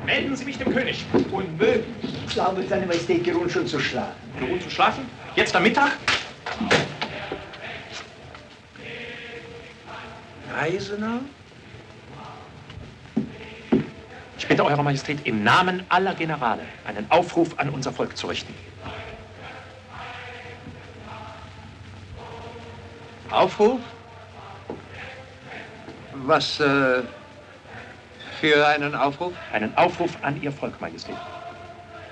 Melden Sie mich dem König. Unmöglich. Ich glaube, seine Majestät geruht schon zu schlafen. Geruht zu schlafen? Jetzt am Mittag? Gneisenau? Ich bitte Eure Majestät im Namen aller Generale einen Aufruf an unser Volk zu richten. Aufruf? Was für einen Aufruf? Einen Aufruf an Ihr Volk, Majestät.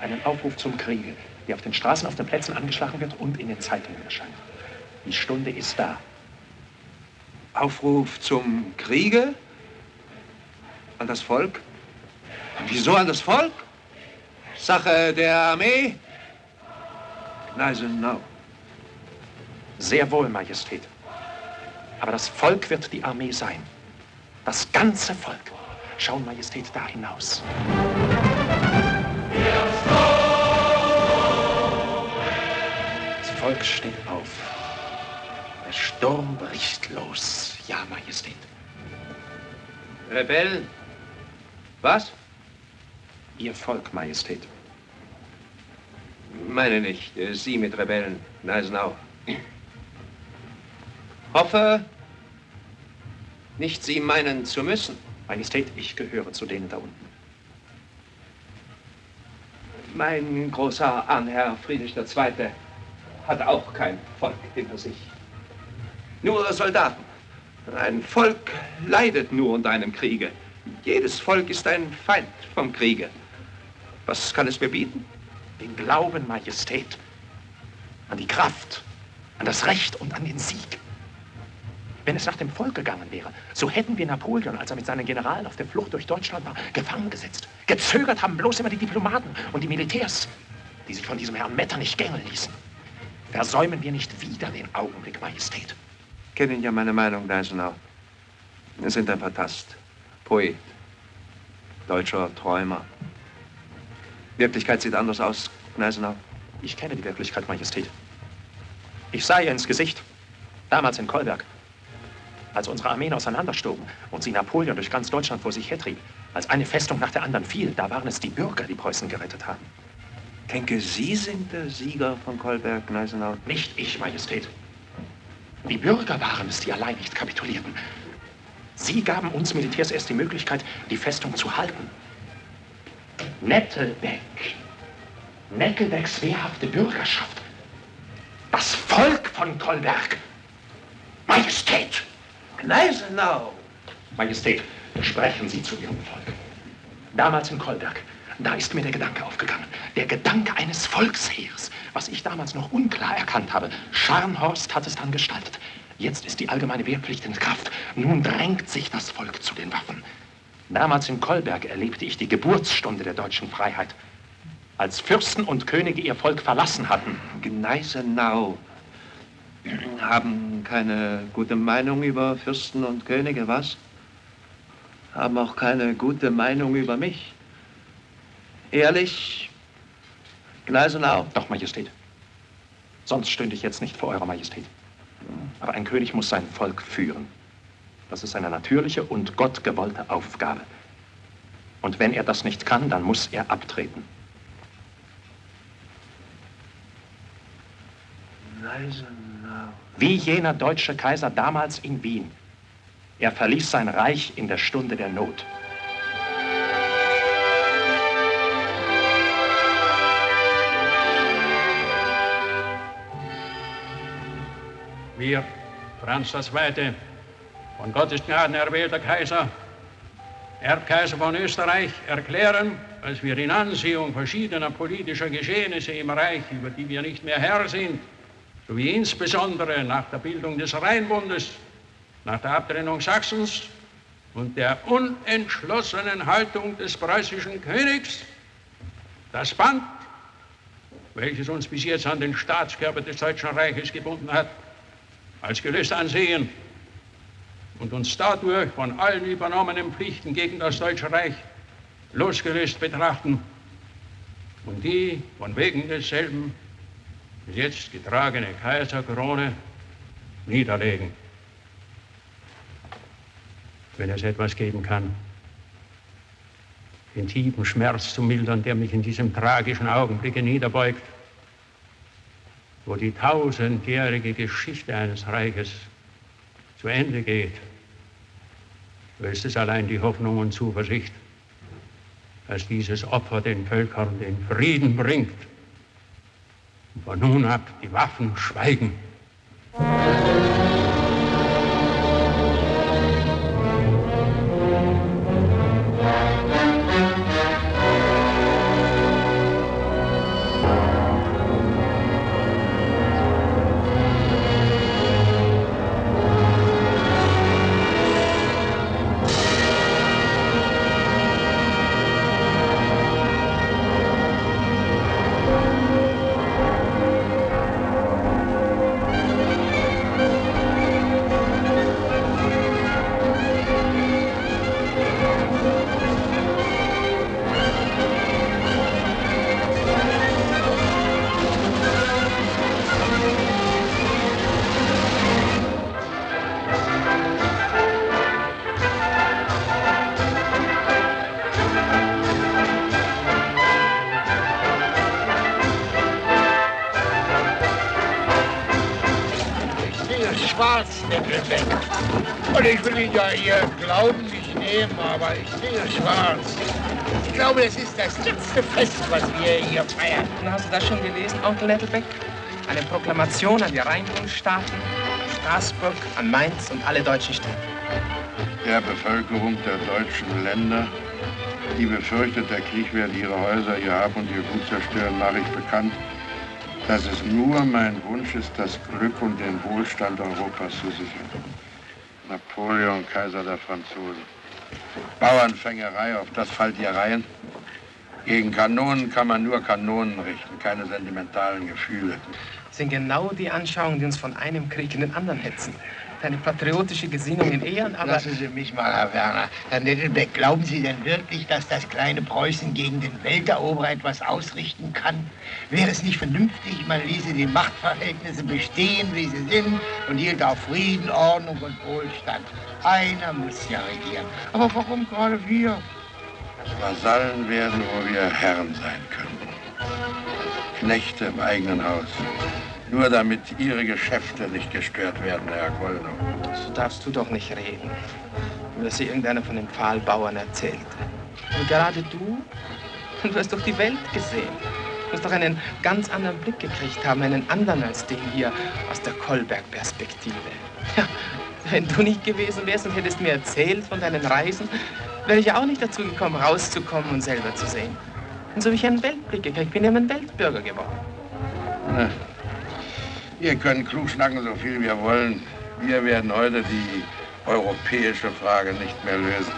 Einen Aufruf zum Kriege, der auf den Straßen, auf den Plätzen angeschlagen wird und in den Zeitungen erscheint. Die Stunde ist da. Aufruf zum Kriege? An das Volk? Wieso an das Volk? Sache der Armee? Gneisenau. Sehr wohl, Majestät. Aber das Volk wird die Armee sein. Das ganze Volk. Schauen, Majestät, da hinaus. Das Volk steht auf. Der Sturm bricht los. Ja, Majestät. Rebellen? Was? Ihr Volk, Majestät. Meine nicht. Sie mit Rebellen. Gneisenau. Hoffe, nicht Sie meinen zu müssen. Majestät, ich gehöre zu denen da unten. Mein großer Ahnherr Friedrich II. hat auch kein Volk hinter sich. Nur Soldaten. Ein Volk leidet nur unter einem Kriege. Jedes Volk ist ein Feind vom Kriege. Was kann es mir bieten? Den Glauben, Majestät, an die Kraft, an das Recht und an den Sieg. Wenn es nach dem Volk gegangen wäre, so hätten wir Napoleon, als er mit seinen Generalen auf der Flucht durch Deutschland war, gefangen gesetzt. Gezögert haben bloß immer die Diplomaten und die Militärs, die sich von diesem Herrn Metter nicht gängeln ließen. Versäumen wir nicht wieder den Augenblick, Majestät. Kennen ja meine Meinung, Gneisenau. Wir sind ein Fantast, Poet, deutscher Träumer. Wirklichkeit sieht anders aus, Gneisenau. Ich kenne die Wirklichkeit, Majestät. Ich sah ihr ins Gesicht, damals in Kolberg, als unsere Armeen auseinanderstoben und sie Napoleon durch ganz Deutschland vor sich hertrieb. Als eine Festung nach der anderen fiel, da waren es die Bürger, die Preußen gerettet haben. Denke, Sie sind der Sieger von Kolberg, Gneisenau? Nicht ich, Majestät. Die Bürger waren es, die allein nicht kapitulierten. Sie gaben uns Militärs erst die Möglichkeit, die Festung zu halten. Nettelbecks wehrhafte Bürgerschaft. Das Volk von Kolberg. Majestät! Gneisenau! Majestät, sprechen Sie zu Ihrem Volk. Damals in Kolberg, da ist mir der Gedanke aufgegangen. Der Gedanke eines Volksheers, was ich damals noch unklar erkannt habe. Scharnhorst hat es dann gestaltet. Jetzt ist die allgemeine Wehrpflicht in Kraft. Nun drängt sich das Volk zu den Waffen. Damals in Kolberg erlebte ich die Geburtsstunde der deutschen Freiheit. Als Fürsten und Könige ihr Volk verlassen hatten. Gneisenau. Haben keine gute Meinung über Fürsten und Könige, was? Haben auch keine gute Meinung über mich. Ehrlich, Gneisenau? Doch, Majestät. Sonst stünde ich jetzt nicht vor Eurer Majestät. Aber ein König muss sein Volk führen. Das ist eine natürliche und gottgewollte Aufgabe. Und wenn er das nicht kann, dann muss er abtreten. Gneisenau. Wie jener deutsche Kaiser damals in Wien. Er verließ sein Reich in der Stunde der Not. Wir, Franz II., von Gottes Gnaden erwählter Kaiser, Erbkaiser von Österreich, erklären, dass wir in Ansehung verschiedener politischer Geschehnisse im Reich, über die wir nicht mehr Herr sind, sowie insbesondere nach der Bildung des Rheinbundes, nach der Abtrennung Sachsens und der unentschlossenen Haltung des preußischen Königs, das Band, welches uns bis jetzt an den Staatskörper des Deutschen Reiches gebunden hat, als gelöst ansehen und uns dadurch von allen übernommenen Pflichten gegen das Deutsche Reich losgelöst betrachten und die von wegen desselben bis jetzt getragene Kaiserkrone niederlegen. Wenn es etwas geben kann, den tiefen Schmerz zu mildern, der mich in diesem tragischen Augenblicke niederbeugt, wo die tausendjährige Geschichte eines Reiches zu Ende geht. So ist es allein die Hoffnung und Zuversicht, dass dieses Opfer den Völkern den Frieden bringt und von nun ab die Waffen schweigen. Und ich will Ihnen ja Ihr Glauben nicht nehmen, aber ich sehe schwarz. Ich glaube, es ist das letzte Fest, was wir hier feiern. Und hast du das schon gelesen, Onkel Nettelbeck? Eine Proklamation an die Rheinbundstaaten, Straßburg, an Mainz und alle deutschen Städte. Der Bevölkerung der deutschen Länder, die befürchtet, der Krieg werde ihre Häuser, ihr Hab und ihr Gut zerstören, mache ich bekannt, dass es nur mein Wunsch ist, das Glück und den Wohlstand Europas zu sichern. Napoleon, Kaiser der Franzosen. Bauernfängerei, auf das fallt ihr rein. Gegen Kanonen kann man nur Kanonen richten, keine sentimentalen Gefühle. Das sind genau die Anschauungen, die uns von einem Krieg in den anderen hetzen. Deine patriotische Gesinnung in Ehren, aber... Lassen Sie mich mal, Herr Werner. Herr Nettelbeck, glauben Sie denn wirklich, dass das kleine Preußen gegen den Welteroberer etwas ausrichten kann? Wäre es nicht vernünftig, man ließe die Machtverhältnisse bestehen, wie sie sind, und hielt auf Frieden, Ordnung und Wohlstand? Einer muss ja regieren. Aber warum gerade wir? Vasallen werden, wo wir Herren sein können. Knechte im eigenen Haus. Nur damit Ihre Geschäfte nicht gestört werden, Herr Goldnow. So darfst du doch nicht reden, wie das hier irgendeiner von den Pfahlbauern erzählte. Und gerade du hast doch die Welt gesehen. Du musst doch einen ganz anderen Blick gekriegt haben, einen anderen als den hier aus der Kolberg-Perspektive. Ja, wenn du nicht gewesen wärst und hättest mir erzählt von deinen Reisen, wäre ich ja auch nicht dazu gekommen, rauszukommen und selber zu sehen. Und so habe ich einen Weltblick gekriegt. Ich bin ja ein Weltbürger geworden. Na. Wir können klug schnacken, so viel wir wollen. Wir werden heute die europäische Frage nicht mehr lösen.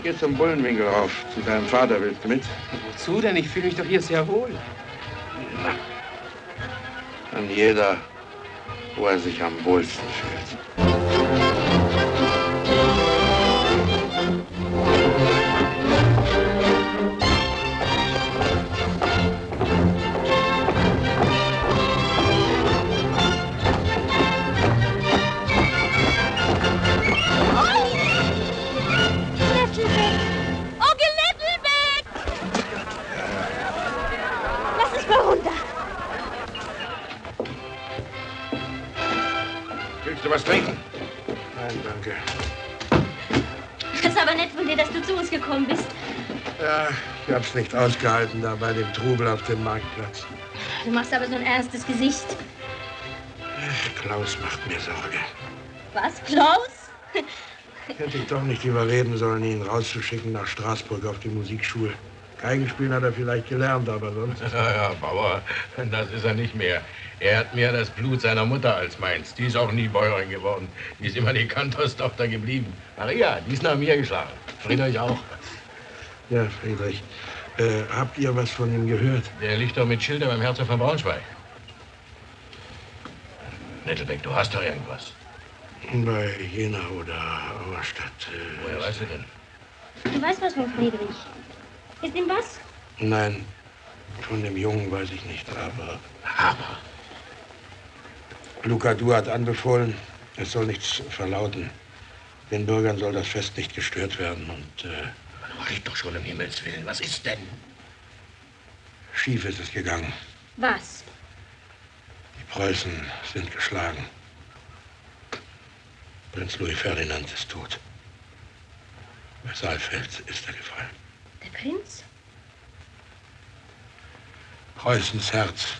Geh zum Bullenwinkel rauf. Zu deinem Vater, willst du mit? Wozu denn? Ich fühle mich doch hier sehr wohl. An jeder, wo er sich am wohlsten fühlt. Willst du was trinken? Nein, danke. Das ist aber nett von dir, dass du zu uns gekommen bist. Ja, ich hab's nicht ausgehalten da bei dem Trubel auf dem Marktplatz. Du machst aber so ein ernstes Gesicht. Klaus macht mir Sorge. Was, Klaus? Hätte ich doch nicht überreden sollen, ihn rauszuschicken nach Straßburg auf die Musikschule. Geigenspielen hat er vielleicht gelernt, aber sonst... Ja, Bauer, das ist er nicht mehr. Er hat mehr das Blut seiner Mutter als meins. Die ist auch nie Bäuerin geworden. Die ist immer die Kantorstochter geblieben. Maria, die ist nach mir geschlagen. Friedrich auch. Ja, Friedrich. Habt ihr was von ihm gehört? Der liegt doch mit Schilder beim Herzog von Braunschweig. Nettelbeck, du hast doch irgendwas. Bei Jena oder Auerstadt. Woher weißt du denn? Du weißt was von Friedrich. Ist ihm was? Nein, von dem Jungen weiß ich nicht, aber... Luca Du hat anbefohlen, es soll nichts verlauten. Den Bürgern soll das Fest nicht gestört werden und... Red doch schon, um Himmels Willen. Was ist denn? Schief ist es gegangen. Was? Die Preußen sind geschlagen. Prinz Louis Ferdinand ist tot. Bei Saalfeld ist er gefallen. Der Prinz? Preußens Herz.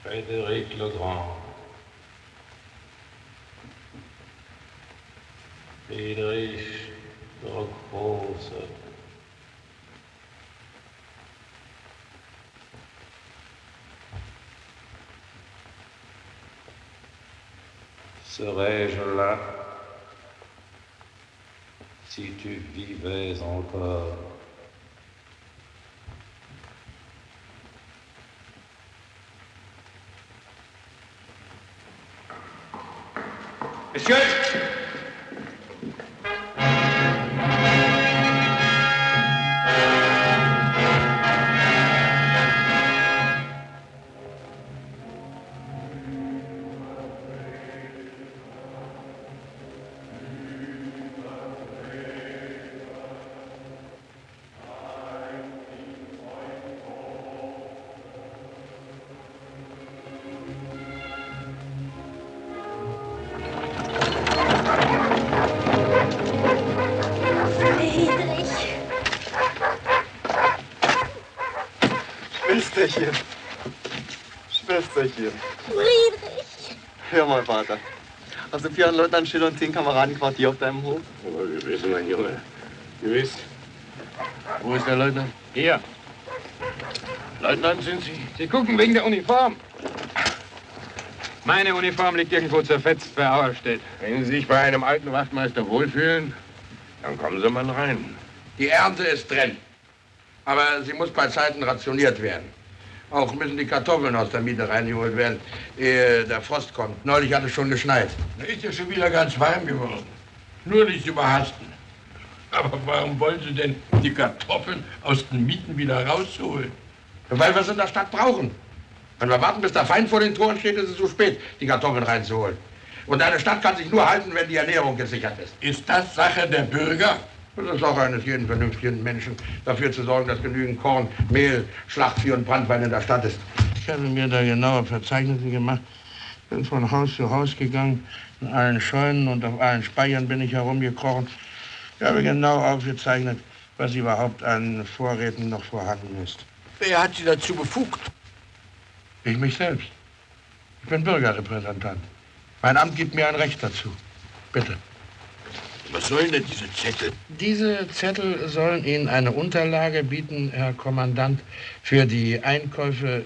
Frédéric le Grand. Friedrich der Große. Serais-je là si tu vivais encore? Monsieur! Schwesterchen. Friedrich! Hör mal, Vater. Hast du 400 Leute an Schild und 10 Kameraden Quartier auf deinem Hof? Aber gewiss, mein Junge. Gewiss. Wo ist der Leutnant? Hier. Leutnant sind Sie? Sie gucken wegen der Uniform. Meine Uniform liegt irgendwo zerfetzt bei Auerstedt. Wenn Sie sich bei einem alten Wachtmeister wohlfühlen, dann kommen Sie mal rein. Die Ernte ist drin. Aber sie muss bei Zeiten rationiert werden. Auch müssen die Kartoffeln aus der Miete reingeholt werden, ehe der Frost kommt. Neulich hat es schon geschneit. Da ist ja schon wieder ganz warm geworden. Nur nicht überhasten. Aber warum wollen Sie denn die Kartoffeln aus den Mieten wieder rausholen? Weil wir es in der Stadt brauchen. Wenn wir warten, bis der Feind vor den Toren steht, ist es zu spät, die Kartoffeln reinzuholen. Und eine Stadt kann sich nur halten, wenn die Ernährung gesichert ist. Ist das Sache der Bürger? Das ist Sache eines jeden vernünftigen Menschen, dafür zu sorgen, dass genügend Korn, Mehl, Schlachtvieh und Branntwein in der Stadt ist. Ich habe mir da genaue Verzeichnisse gemacht, bin von Haus zu Haus gegangen, in allen Scheunen und auf allen Speichern bin ich herumgekrochen. Ich habe genau aufgezeichnet, was überhaupt an Vorräten noch vorhanden ist. Wer hat Sie dazu befugt? Ich mich selbst. Ich bin Bürgerrepräsentant. Mein Amt gibt mir ein Recht dazu. Bitte. Was sollen denn diese Zettel? Diese Zettel sollen Ihnen eine Unterlage bieten, Herr Kommandant, für die Einkäufe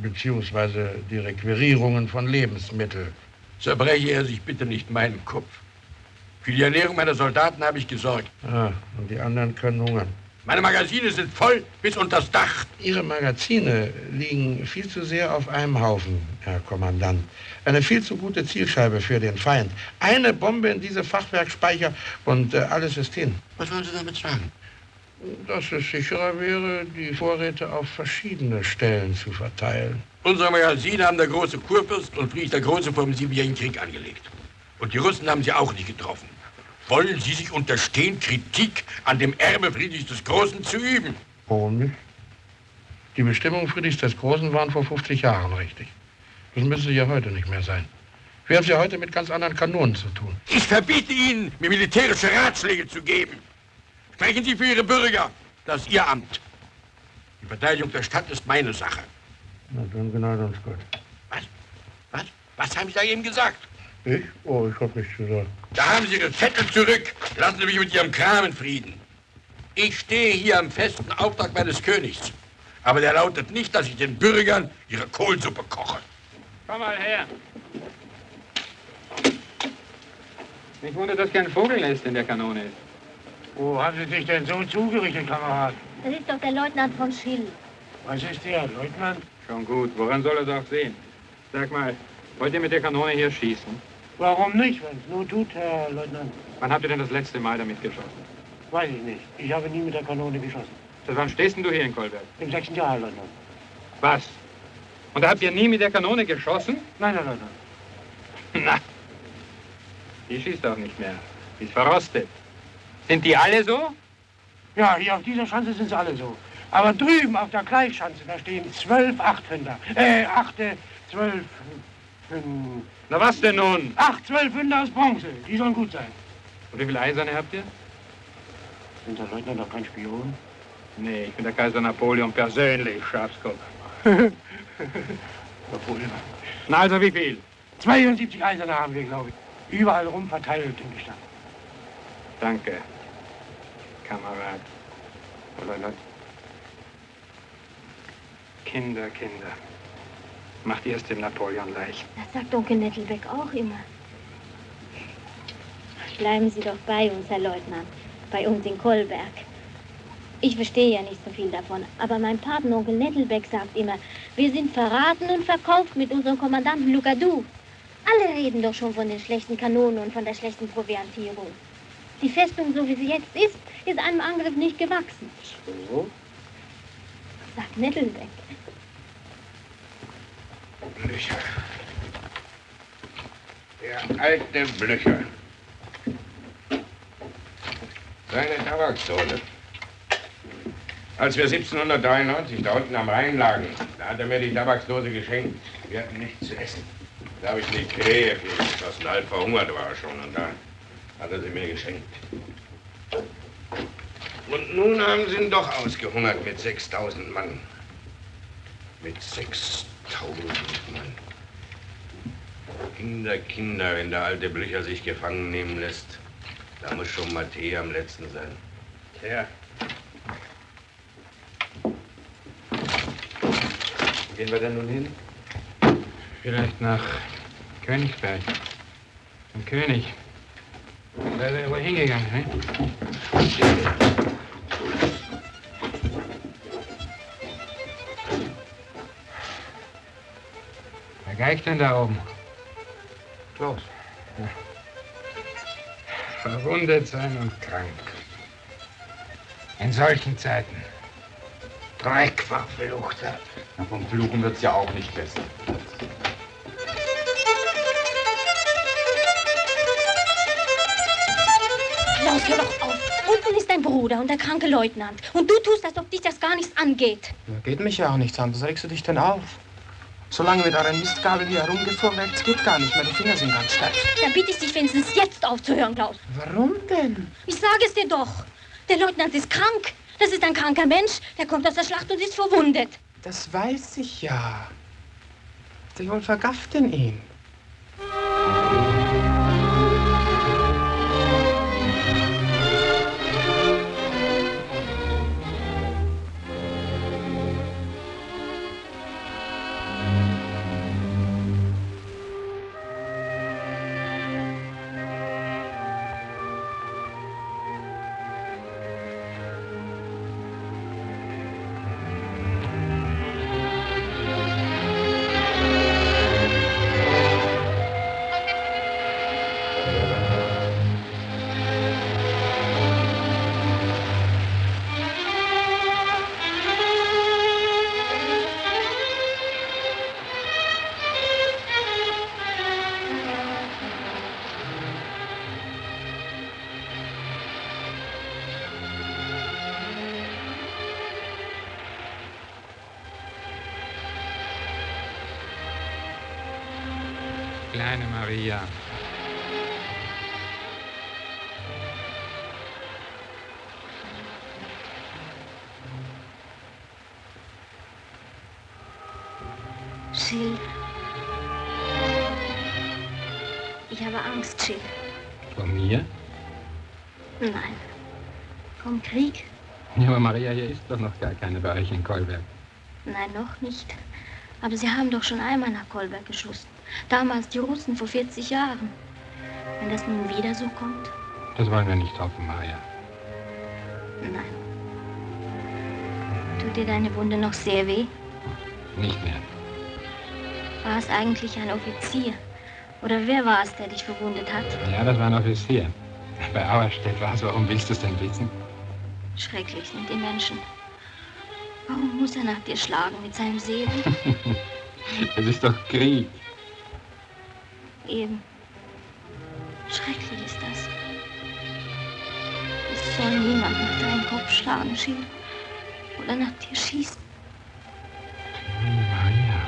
bzw. die Requirierungen von Lebensmitteln. Zerbreche er sich bitte nicht meinen Kopf. Für die Ernährung meiner Soldaten habe ich gesorgt. Ah, und die anderen können hungern. Meine Magazine sind voll bis unters Dach. Ihre Magazine liegen viel zu sehr auf einem Haufen, Herr Kommandant. Eine viel zu gute Zielscheibe für den Feind. Eine Bombe in diese Fachwerkspeicher und alles ist hin. Was wollen Sie damit sagen? Dass es sicherer wäre, die Vorräte auf verschiedene Stellen zu verteilen. Unsere Magazine haben der große Kurfürst und Friedrich der Große vor dem Siebenjährigen Krieg angelegt. Und die Russen haben sie auch nicht getroffen. Wollen Sie sich unterstehen, Kritik an dem Erbe Friedrichs des Großen zu üben? Warum nicht? Die Bestimmungen Friedrichs des Großen waren vor 50 Jahren richtig. Das müssen sie ja heute nicht mehr sein. Wir haben es ja heute mit ganz anderen Kanonen zu tun. Ich verbiete Ihnen, mir militärische Ratschläge zu geben. Sprechen Sie für Ihre Bürger. Das ist Ihr Amt. Die Verteidigung der Stadt ist meine Sache. Na, dann genau uns gut. Was haben Sie da eben gesagt? Ich? Oh, ich hab nichts gesagt. Da haben Sie Ihre Zettel zurück. Lassen Sie mich mit Ihrem Kram in Frieden. Ich stehe hier am festen Auftrag meines Königs. Aber der lautet nicht, dass ich den Bürgern ihre Kohlsuppe koche. Komm mal her. Mich wundert, dass kein Vogelnest in der Kanone ist. Wo haben Sie sich denn so zugerichtet, Kamerad? Das ist doch der Leutnant von Schill. Was ist der, Leutnant? Schon gut. Woran soll er es auch sehen? Sag mal, wollt ihr mit der Kanone hier schießen? Warum nicht, wenn es nur tut, Herr Leutnant? Wann habt ihr denn das letzte Mal damit geschossen? Weiß ich nicht. Ich habe nie mit der Kanone geschossen. Seit wann stehst denn du hier in Kolberg? Im 6. Jahr, Herr Leutnant. Was? Und da habt ihr nie mit der Kanone geschossen? Nein, Herr Leutnant. Na, die schießt auch nicht mehr. Die ist verrostet. Sind die alle so? Ja, hier auf dieser Schanze sind sie alle so. Aber drüben auf der Gleichschanze, da stehen 12 Achthünder. 12... Na was denn nun? 12 Hünder aus Bronze. Die sollen gut sein. Und wie viele Eiserne habt ihr? Sind der Leutnant doch kein Spion? Nee, ich bin der Kaiser Napoleon persönlich, Schafskopf. Napoleon. Na also wie viel? 72 Eiserne haben wir, glaube ich. Überall rum verteilt in die Stadt. Danke, Kamerad. Herr Leutnant. Kinder. Macht ihr es dem Napoleon leicht? Das sagt Onkel Nettelbeck auch immer. Bleiben Sie doch bei uns, Herr Leutnant. Bei uns in Kolberg. Ich verstehe ja nicht so viel davon, aber mein Paten Onkel Nettelbeck sagt immer, wir sind verraten und verkauft mit unserem Kommandanten Lugadou. Alle reden doch schon von den schlechten Kanonen und von der schlechten Proviantierung. Die Festung, so wie sie jetzt ist einem Angriff nicht gewachsen. So? Sagt Nettelbeck. Blücher. Der alte Blücher. Seine Tabaksdose. Als wir 1793 da unten am Rhein lagen, da hat er mir die Tabaksdose geschenkt. Wir hatten nichts zu essen. Da habe ich eine Krähe geschossen, halb verhungert war er schon. Und da hat er sie mir geschenkt. Und nun haben sie ihn doch ausgehungert mit 6.000 Mann. Mit 6.000 Mann. Kinder, wenn der alte Blücher sich gefangen nehmen lässt. Da muss schon Matthä am letzten sein. Tja. Wo gehen wir denn nun hin? Vielleicht nach Königsberg. Zum König. Da ist er wohl hingegangen, ne? Wer geigt denn da oben? Klaus. Ja. Verwundet sein und krank. In solchen Zeiten. Dreck verfluchter. Na, vom Fluchen wird's ja auch nicht besser. Klaus, hör doch auf. Unten ist dein Bruder und der kranke Leutnant. Und du tust, als ob dich das gar nichts angeht. Ja, geht mich ja auch nichts an. Was regst du dich denn auf? Solange mit euren Mistgabeln hier herumgefuhrwerkt, geht gar nicht mehr. Die Finger sind ganz steif. Dann bitte ich dich wenigstens jetzt aufzuhören, Klaus. Warum denn? Ich sage es dir doch. Der Leutnant ist krank. Das ist ein kranker Mensch. Der kommt aus der Schlacht und ist verwundet. Das weiß ich ja. Habt ihr wohl vergafft in ihn? Kleine Maria. Jill. Ich habe Angst, Jill. Vor mir? Nein. Vom Krieg? Ja, aber Maria, hier ist doch noch gar keine bei euch in Kolberg. Nein, noch nicht. Aber Sie haben doch schon einmal nach Kolberg geschossen. Damals die Russen vor 40 Jahren. Wenn das nun wieder so kommt? Das wollen wir nicht hoffen, Maria. Nein. Tut dir deine Wunde noch sehr weh? Nicht mehr. War es eigentlich ein Offizier? Oder wer war es, der dich verwundet hat? Ja, das war ein Offizier. Bei Auerstedt war es. Warum willst du es denn wissen? Schrecklich sind die Menschen. Warum muss er nach dir schlagen mit seinem Säbel? Es ist doch Krieg. Eben. Schrecklich ist das. Es soll niemand nach deinem Kopf schlagen, Schill. Oder nach dir schießen. Maria.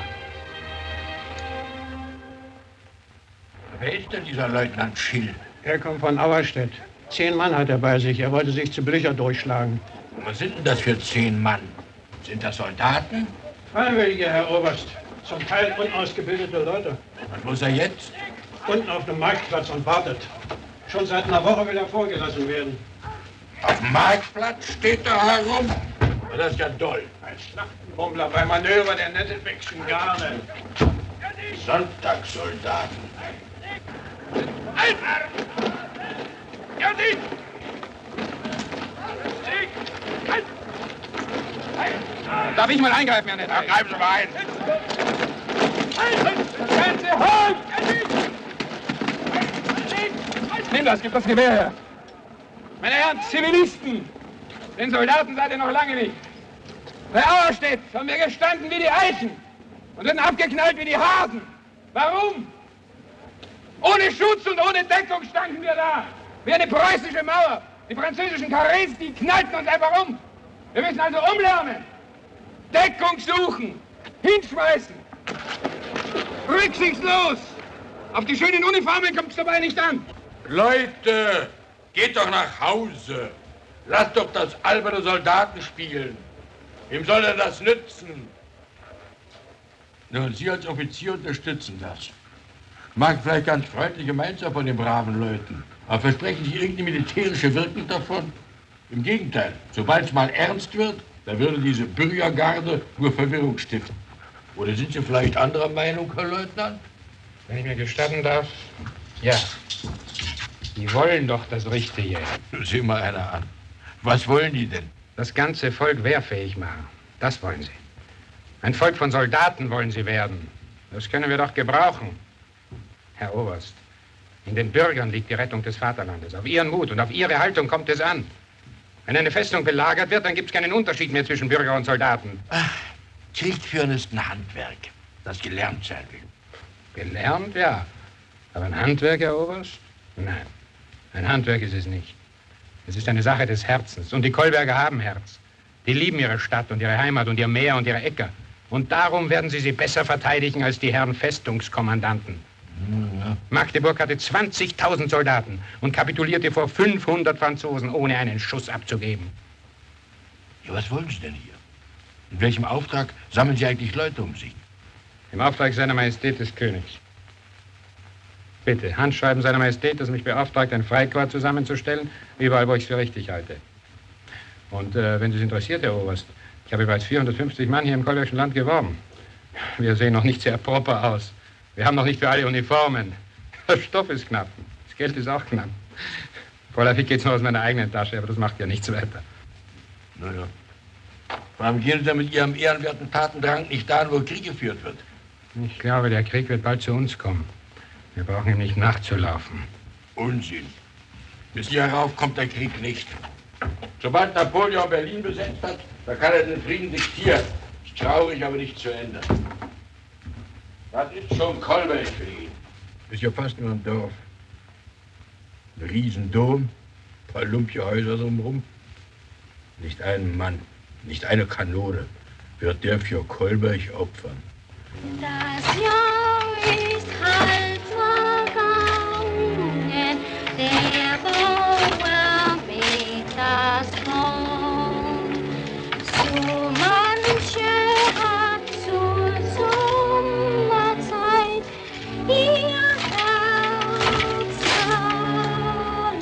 Wer ist denn dieser Leutnant Schill? Er kommt von Auerstedt. 10 Mann hat er bei sich. Er wollte sich zu Blücher durchschlagen. Was sind denn das für 10 Mann? Sind das Soldaten? Freiwillige, Herr Oberst. Zum Teil unausgebildete Leute. Und wo ist er jetzt? Unten auf dem Marktplatz und wartet. Schon seit einer Woche will er vorgelassen werden. Auf dem Marktplatz steht er herum? Das ist ja doll. Ein Schlachtenbummler bei Manöver der Nettelbeckschen Garde. Sonntagssoldaten. Ja, Sie! Darf ich mal eingreifen, Herr Nettelbeck? Ja, greifen Sie mal ein. Nimm das, gib das Gewehr her. Meine Herren, Zivilisten! Den Soldaten seid ihr noch lange nicht. Bei Auerstedt haben wir gestanden wie die Eichen und sind abgeknallt wie die Hasen. Warum? Ohne Schutz und ohne Deckung standen wir da. Wie eine preußische Mauer. Die französischen Karrees, die knallten uns einfach um. Wir müssen also umlernen. Deckung suchen. Hinschmeißen. Rücksichtslos. Auf die schönen Uniformen kommt es dabei nicht an. Leute, geht doch nach Hause. Lasst doch das alberne Soldaten spielen. Wem soll denn das nützen? Nun, Sie als Offizier unterstützen das. Mag vielleicht ganz freundlich gemeint sein von den braven Leuten, aber versprechen Sie irgendeine militärische Wirkung davon? Im Gegenteil, sobald es mal ernst wird, da würde diese Bürgergarde nur Verwirrung stiften. Oder sind Sie vielleicht anderer Meinung, Herr Leutnant? Wenn ich mir gestatten darf, ja. Die wollen doch das Richtige. Sieh mal einer an. Was wollen die denn? Das ganze Volk wehrfähig machen. Das wollen sie. Ein Volk von Soldaten wollen sie werden. Das können wir doch gebrauchen. Herr Oberst, in den Bürgern liegt die Rettung des Vaterlandes. Auf ihren Mut und auf ihre Haltung kommt es an. Wenn eine Festung belagert wird, dann gibt es keinen Unterschied mehr zwischen Bürger und Soldaten. Ach, Krieg führen ist ein Handwerk, das gelernt sein will. Gelernt, ja. Aber ein Handwerk, Herr Oberst? Nein, ein Handwerk ist es nicht. Es ist eine Sache des Herzens. Und die Kolberger haben Herz. Die lieben ihre Stadt und ihre Heimat und ihr Meer und ihre Äcker. Und darum werden sie besser verteidigen als die Herren Festungskommandanten. Ja. Magdeburg hatte 20.000 Soldaten und kapitulierte vor 500 Franzosen, ohne einen Schuss abzugeben. Ja, was wollen Sie denn hier? In welchem Auftrag sammeln Sie eigentlich Leute um sich? Im Auftrag seiner Majestät des Königs. Bitte, Handschreiben seiner Majestät, das mich beauftragt, ein Freikorps zusammenzustellen, überall, wo ich es für richtig halte. Und wenn Sie es interessiert, Herr Oberst, ich habe bereits 450 Mann hier im Kolbergschen Land geworben. Wir sehen noch nicht sehr proper aus. Wir haben noch nicht für alle Uniformen. Der Stoff ist knapp. Das Geld ist auch knapp. Vorläufig geht es nur aus meiner eigenen Tasche, aber das macht ja nichts weiter. Naja. Warum gehen Sie denn mit Ihrem ehrenwerten Tatendrang nicht dahin, wo Krieg geführt wird? Ich glaube, der Krieg wird bald zu uns kommen. Wir brauchen ihm nicht nachzulaufen. Unsinn. Bis hierauf kommt der Krieg nicht. Sobald Napoleon Berlin besetzt hat, da kann er den Frieden diktieren. Ist traurig, aber nicht zu Ende. Was ist schon Kolberg für ihn? Ist ja fast nur ein Dorf. Ein Riesendom, ein paar lumpige Häuser drumherum. Nicht ein Mann, nicht eine Kanone wird der für Kolberg opfern. Das Jahr ist halb vergangen, der Bauer mäht das Brot. So manche hat zur Sommerzeit ihr Herz verloren.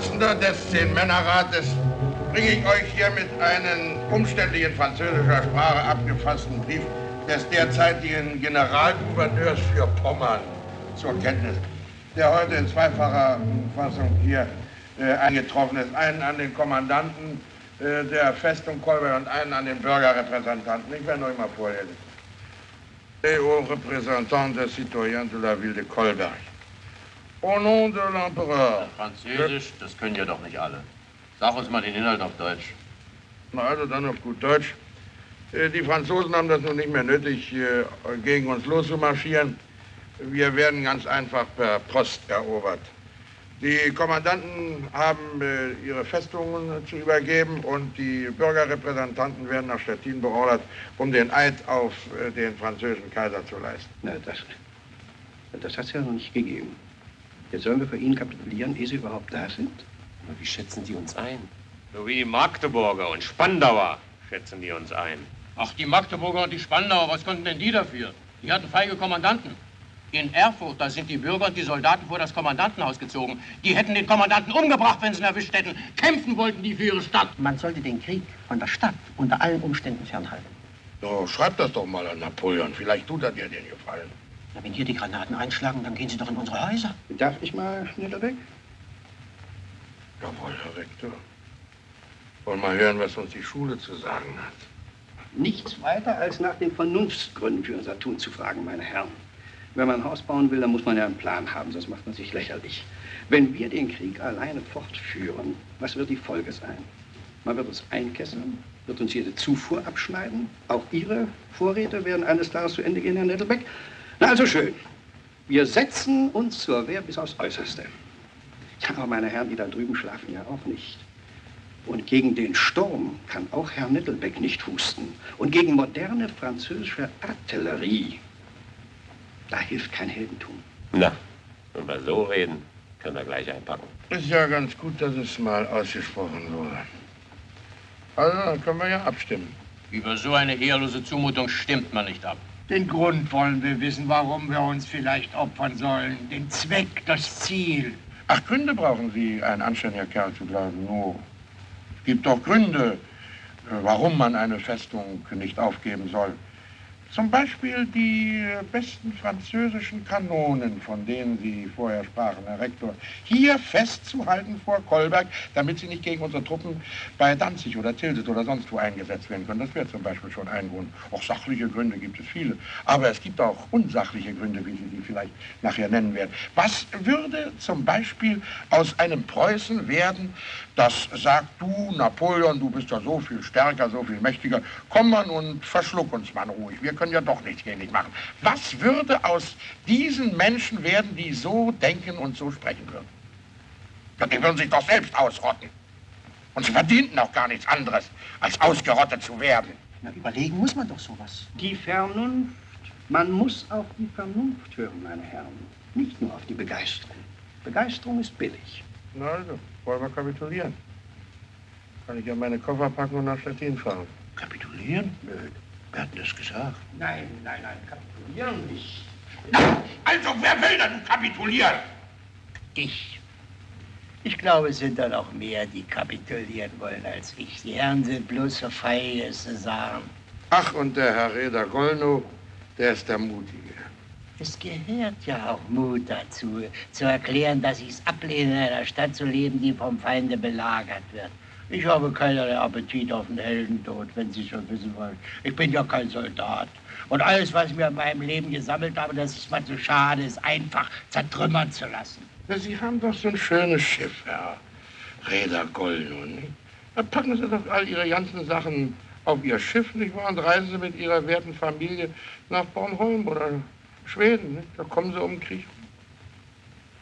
Vorsitzender des 10-Männer-Rates bringe ich euch hiermit einen umständlich in französischer Sprache abgefassten Brief des derzeitigen Generalgouverneurs für Pommern zur Kenntnis, der heute in zweifacher Fassung hier eingetroffen ist. Einen an den Kommandanten der Festung Kolberg und einen an den Bürgerrepräsentanten. Ich werde euch mal vorlesen. Aux représentants des citoyens de la ville de Kolberg. Au nom de l'Empereur. Französisch, das können ja doch nicht alle. Sag uns mal den Inhalt auf Deutsch. Na also dann auf gut Deutsch. Die Franzosen haben das nun nicht mehr nötig, gegen uns loszumarschieren. Wir werden ganz einfach per Post erobert. Die Kommandanten haben ihre Festungen zu übergeben und die Bürgerrepräsentanten werden nach Stettin beordert, um den Eid auf den französischen Kaiser zu leisten. Na, das hat es ja noch nicht gegeben. Jetzt sollen wir für ihn kapitulieren, ehe sie überhaupt da sind? Na, wie schätzen die uns ein? So wie die Magdeburger und Spandauer schätzen die uns ein. Ach, die Magdeburger und die Spandauer, was konnten denn die dafür? Die hatten feige Kommandanten. In Erfurt, da sind die Bürger und die Soldaten vor das Kommandantenhaus gezogen. Die hätten den Kommandanten umgebracht, wenn sie ihn erwischt hätten. Kämpfen wollten die für ihre Stadt. Man sollte den Krieg von der Stadt unter allen Umständen fernhalten. So, schreib das doch mal an Napoleon. Vielleicht tut er dir den Gefallen. Na, wenn hier die Granaten einschlagen, dann gehen sie doch in unsere Häuser. Darf ich mal, Nettelbeck? Jawohl, Herr Rektor. Wollen mal hören, was uns die Schule zu sagen hat. Nichts weiter als nach den Vernunftsgründen für unser Tun zu fragen, meine Herren. Wenn man ein Haus bauen will, dann muss man ja einen Plan haben, sonst macht man sich lächerlich. Wenn wir den Krieg alleine fortführen, was wird die Folge sein? Man wird uns einkesseln, wird uns jede Zufuhr abschneiden. Auch Ihre Vorräte werden eines Tages zu Ende gehen, Herr Nettelbeck. Na, also schön. Wir setzen uns zur Wehr bis aufs Äußerste. Ja, aber meine Herren, die da drüben schlafen ja auch nicht. Und gegen den Sturm kann auch Herr Nettelbeck nicht husten. Und gegen moderne französische Artillerie, da hilft kein Heldentum. Na, wenn wir so reden, können wir gleich einpacken. Ist ja ganz gut, dass es mal ausgesprochen wurde. Also, dann können wir ja abstimmen. Über so eine ehrlose Zumutung stimmt man nicht ab. Den Grund wollen wir wissen, warum wir uns vielleicht opfern sollen. Den Zweck, das Ziel. Ach, Gründe brauchen Sie, ein anständiger Kerl zu bleiben. No. Es gibt doch Gründe, warum man eine Festung nicht aufgeben soll. Zum Beispiel die besten französischen Kanonen, von denen Sie vorher sprachen, Herr Rektor, hier festzuhalten vor Kolberg, damit sie nicht gegen unsere Truppen bei Danzig oder Tilsit oder sonst wo eingesetzt werden können. Das wäre zum Beispiel schon ein Grund. Auch sachliche Gründe gibt es viele. Aber es gibt auch unsachliche Gründe, wie Sie die vielleicht nachher nennen werden. Was würde zum Beispiel aus einem Preußen werden, das sagt, du, Napoleon, du bist ja so viel stärker, so viel mächtiger, komm mal und verschluck uns mal ruhig. Wir können ja doch nichts gegen dich machen. Was würde aus diesen Menschen werden, die so denken und so sprechen würden? Ja, die würden sich doch selbst ausrotten. Und sie verdienten auch gar nichts anderes, als ausgerottet zu werden. Na, überlegen muss man doch sowas. Die Vernunft. Man muss auf die Vernunft hören, meine Herren. Nicht nur auf die Begeisterung. Begeisterung ist billig. Na also, wollen wir kapitulieren? Kann ich ja meine Koffer packen und nach Stettin fahren. Kapitulieren? Nö. Wer hat das gesagt? Nein, kapitulieren nicht. Na, also, wer will denn kapitulieren? Ich glaube, es sind dann auch mehr, die kapitulieren wollen als ich. Die Herren sind bloß so feige, es zu sagen. Ach, und der Herr Reda Gollnow, der ist der Mutige. Es gehört ja auch Mut dazu, zu erklären, dass ich es ablehne, in einer Stadt zu leben, die vom Feinde belagert wird. Ich habe keinerlei Appetit auf den Heldentod, wenn Sie schon wissen wollen. Ich bin ja kein Soldat. Und alles, was ich mir in meinem Leben gesammelt habe, das ist mal zu schade, ist einfach zertrümmern zu lassen. Na, Sie haben doch so ein schönes Schiff, Herr Reda Gollnow, nicht? Dann packen Sie doch all Ihre ganzen Sachen auf Ihr Schiff, nicht wahr? Und reisen Sie mit Ihrer werten Familie nach Bornholm oder Schweden, nicht? Da kommen Sie um den Krieg.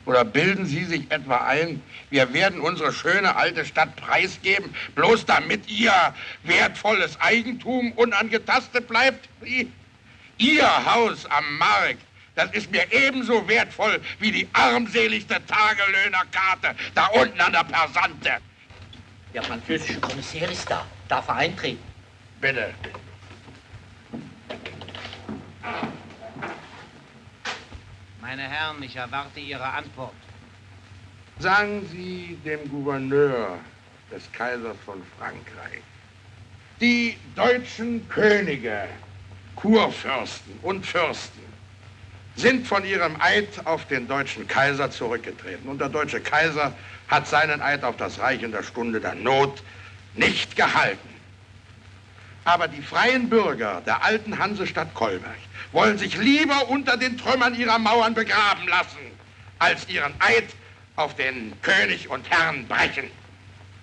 Oder bilden Sie sich etwa ein, wir werden unsere schöne alte Stadt preisgeben, bloß damit Ihr wertvolles Eigentum unangetastet bleibt? Ihr Haus am Markt, das ist mir ebenso wertvoll wie die armseligste Tagelöhnerkarte da unten an der Persante. Der französische Kommissär ist da. Darf er eintreten? Bitte. Meine Herren, ich erwarte Ihre Antwort. Sagen Sie dem Gouverneur des Kaisers von Frankreich, die deutschen Könige, Kurfürsten und Fürsten sind von ihrem Eid auf den deutschen Kaiser zurückgetreten. Und der deutsche Kaiser hat seinen Eid auf das Reich in der Stunde der Not nicht gehalten. Aber die freien Bürger der alten Hansestadt Kolberg wollen sich lieber unter den Trümmern ihrer Mauern begraben lassen, als ihren Eid auf den König und Herrn brechen.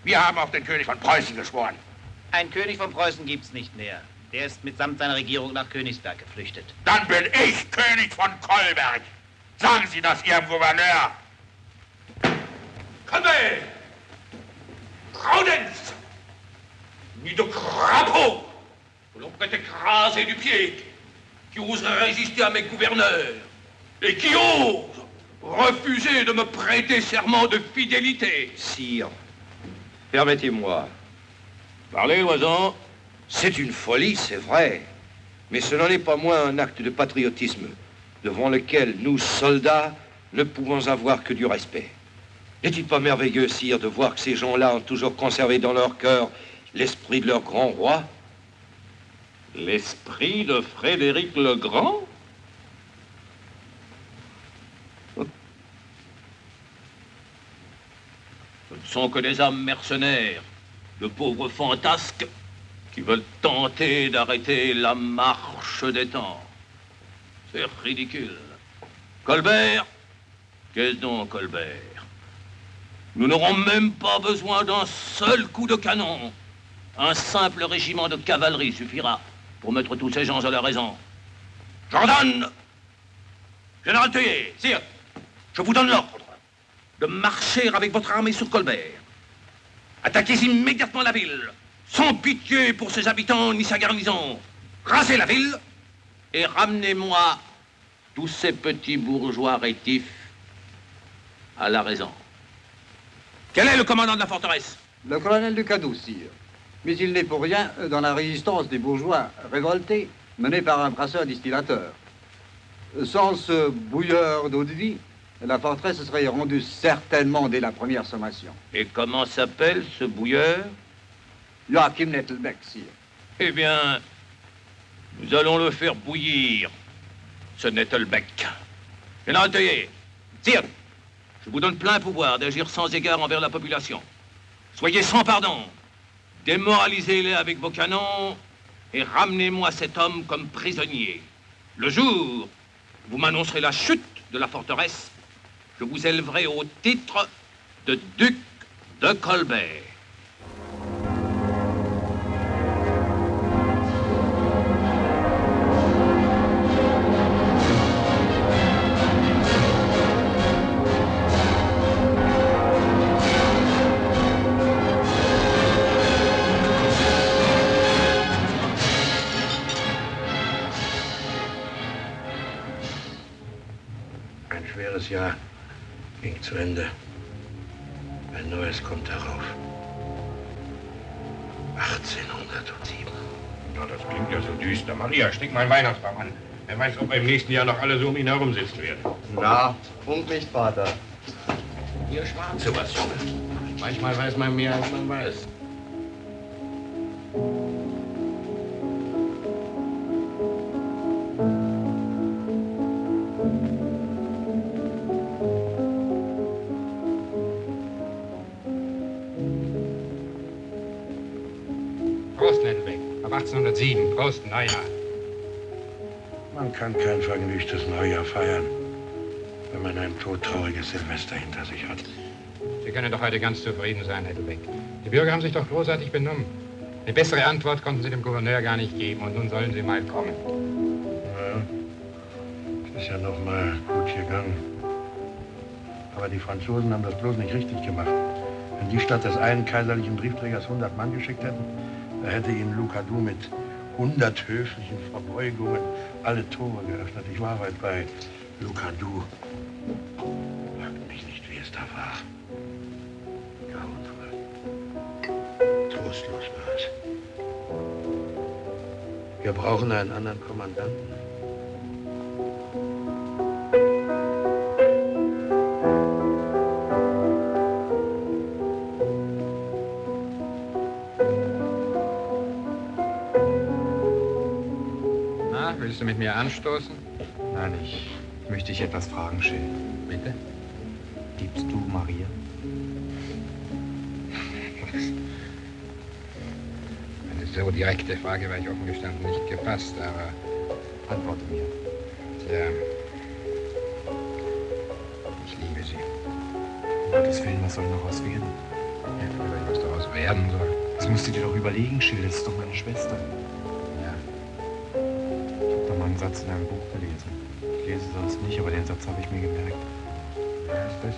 Wir haben auf den König von Preußen geschworen. Ein König von Preußen gibt's nicht mehr. Der ist mitsamt seiner Regierung nach Königsberg geflüchtet. Dann bin ich König von Kolberg. Sagen Sie das Ihrem Gouverneur. Colbert! Prudence! Nid de crapaud! Que l'on peut écraser du pied, qui ose résister à mes gouverneurs, et qui ose refuser de me prêter serment de fidélité. Sire, permettez-moi. Parlez, Loison. C'est une folie, c'est vrai. Mais ce n'en est pas moins un acte de patriotisme devant lequel nous, soldats, ne pouvons avoir que du respect. N'est-il pas merveilleux, sire, de voir que ces gens-là ont toujours conservé dans leur cœur l'esprit de leur grand roi? L'esprit de Frédéric le Grand? Ce ne sont que des âmes mercenaires, de pauvres fantasques, qui veulent tenter d'arrêter la marche des temps. C'est ridicule. Colbert? Qu'est-ce donc, Colbert? Nous n'aurons même pas besoin d'un seul coup de canon. Un simple régiment de cavalerie suffira pour mettre tous ces gens à leur raison. J'ordonne, général Thuillier, sire, je vous donne l'ordre de marcher avec votre armée sur Colbert. Attaquez immédiatement la ville, sans pitié pour ses habitants ni sa garnison. Rasez la ville et ramenez-moi tous ces petits bourgeois rétifs à la raison. Quel est le commandant de la forteresse? Le colonel Ducadou, sire. Mais il n'est pour rien dans la résistance des bourgeois révoltés menée par un brasseur distillateur. Sans ce bouilleur d'eau de vie, la forteresse serait rendue certainement dès la première sommation. Et comment s'appelle ce bouilleur? Joachim Nettelbeck, sire. Eh bien, nous allons le faire bouillir, ce Nettelbeck. Général Thuillier, sire, je vous donne plein pouvoir d'agir sans égard envers la population. Soyez sans pardon. Démoralisez-les avec vos canons et ramenez-moi cet homme comme prisonnier. Le jour où vous m'annoncerez la chute de la forteresse, je vous élèverai au titre de duc de Colbert. Ein schweres Jahr ging zu Ende. Ein neues kommt herauf. 1807. Na, das klingt ja so düster. Maria, steck mal einen Weihnachtsbaum an. Wer weiß, ob wir im nächsten Jahr noch alle so um ihn herum sitzen werden. Na, Punkt nicht, Vater. Ihr schwarze was, Junge. Manchmal weiß man mehr, als man weiß. Prost, Nettelbeck. Ab 1807. Prost, Neujahr. Man kann kein vergnügtes Neujahr feiern, wenn man ein todtrauriges Silvester hinter sich hat. Sie können doch heute ganz zufrieden sein, Nettelbeck. Die Bürger haben sich doch großartig benommen. Eine bessere Antwort konnten Sie dem Gouverneur gar nicht geben. Und nun sollen Sie mal kommen. Ja, es ist ja noch mal gut gegangen. Aber die Franzosen haben das bloß nicht richtig gemacht. Wenn die statt des einen kaiserlichen Briefträgers 100 Mann geschickt hätten, da hätte ihnen Lucadou mit 100 höflichen Verbeugungen alle Tore geöffnet. Ich war weit bei Lucadou. Fragt mich nicht, wie es da war. Grauenvoll. Trostlos war es. Wir brauchen einen anderen Kommandanten. willst du mit mir anstoßen? Nein, ich möchte dich etwas fragen, Schill. Bitte? Liebst du Maria? Eine so direkte Frage war ich offen gestanden nicht gefasst, aber... Antworte mir. Tja, ich liebe sie. Um Gottes Willen, was soll daraus werden? Ja, was daraus werden soll. Das musst du dir doch überlegen, Schill, das ist doch meine Schwester. Ja. Ich habe da mal einen Satz in einem Buch gelesen. Ich lese sonst nicht, aber den Satz habe ich mir gemerkt. Was ist das?